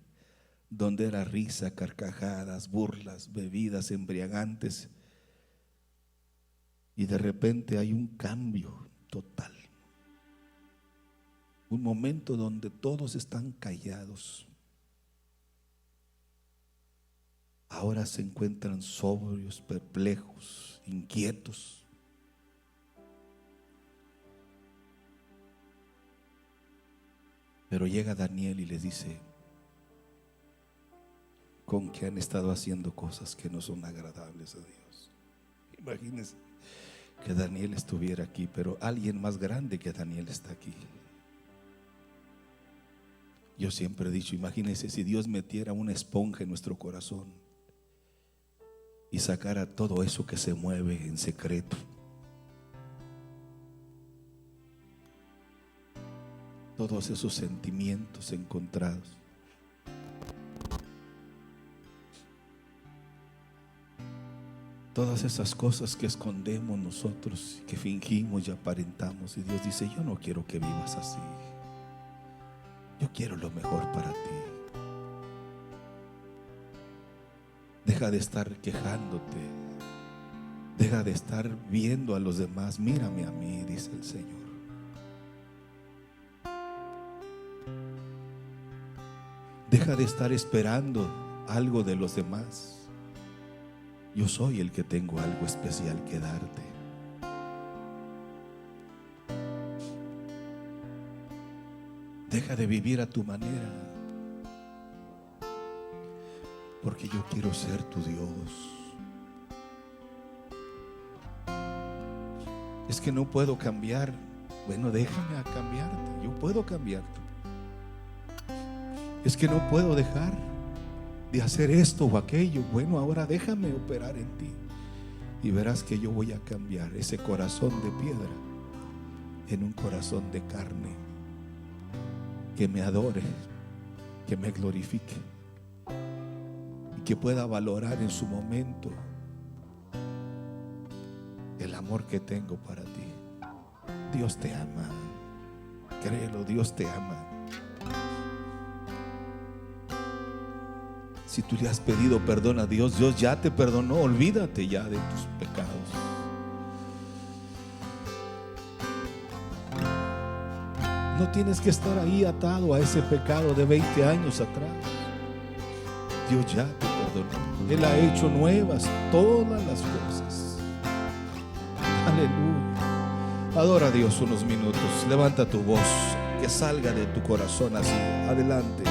S1: donde era risa, carcajadas, burlas, bebidas embriagantes? Y de repente hay un cambio total. Un momento donde todos están callados. Ahora se encuentran sobrios, perplejos, inquietos. Pero llega Daniel y les dice: con que han estado haciendo cosas que no son agradables a Dios. Imagínense que Daniel estuviera aquí, pero alguien más grande que Daniel está aquí. Yo siempre he dicho, imagínense si Dios metiera una esponja en nuestro corazón y sacara todo eso que se mueve en secreto todos esos sentimientos encontrados. Todas esas cosas que escondemos nosotros, que fingimos y aparentamos. Y Dios dice: yo no quiero que vivas así. Yo quiero lo mejor para ti. Deja de estar quejándote. Deja de estar viendo a los demás. Mírame a mí, dice el Señor. Deja de estar esperando algo de los demás. Yo soy el que tengo algo especial que darte. Deja de vivir a tu manera, porque yo quiero ser tu Dios. Es que no puedo cambiar. Bueno, déjame a cambiarte. Yo puedo cambiarte. Es que no puedo dejar de hacer esto o aquello. Bueno, ahora déjame operar en ti y verás que yo voy a cambiar ese corazón de piedra en un corazón de carne, que me adore, que me glorifique y que pueda valorar en su momento el amor que tengo para ti. Dios te ama, créelo, Dios te ama. Si tú le has pedido perdón a Dios, Dios ya te perdonó. Olvídate ya de tus pecados. No tienes que estar ahí atado a ese pecado de 20 años atrás. Dios ya te perdonó. Él ha hecho nuevas todas las cosas. Aleluya. Adora a Dios unos minutos. Levanta tu voz, que salga de tu corazón así. Adelante.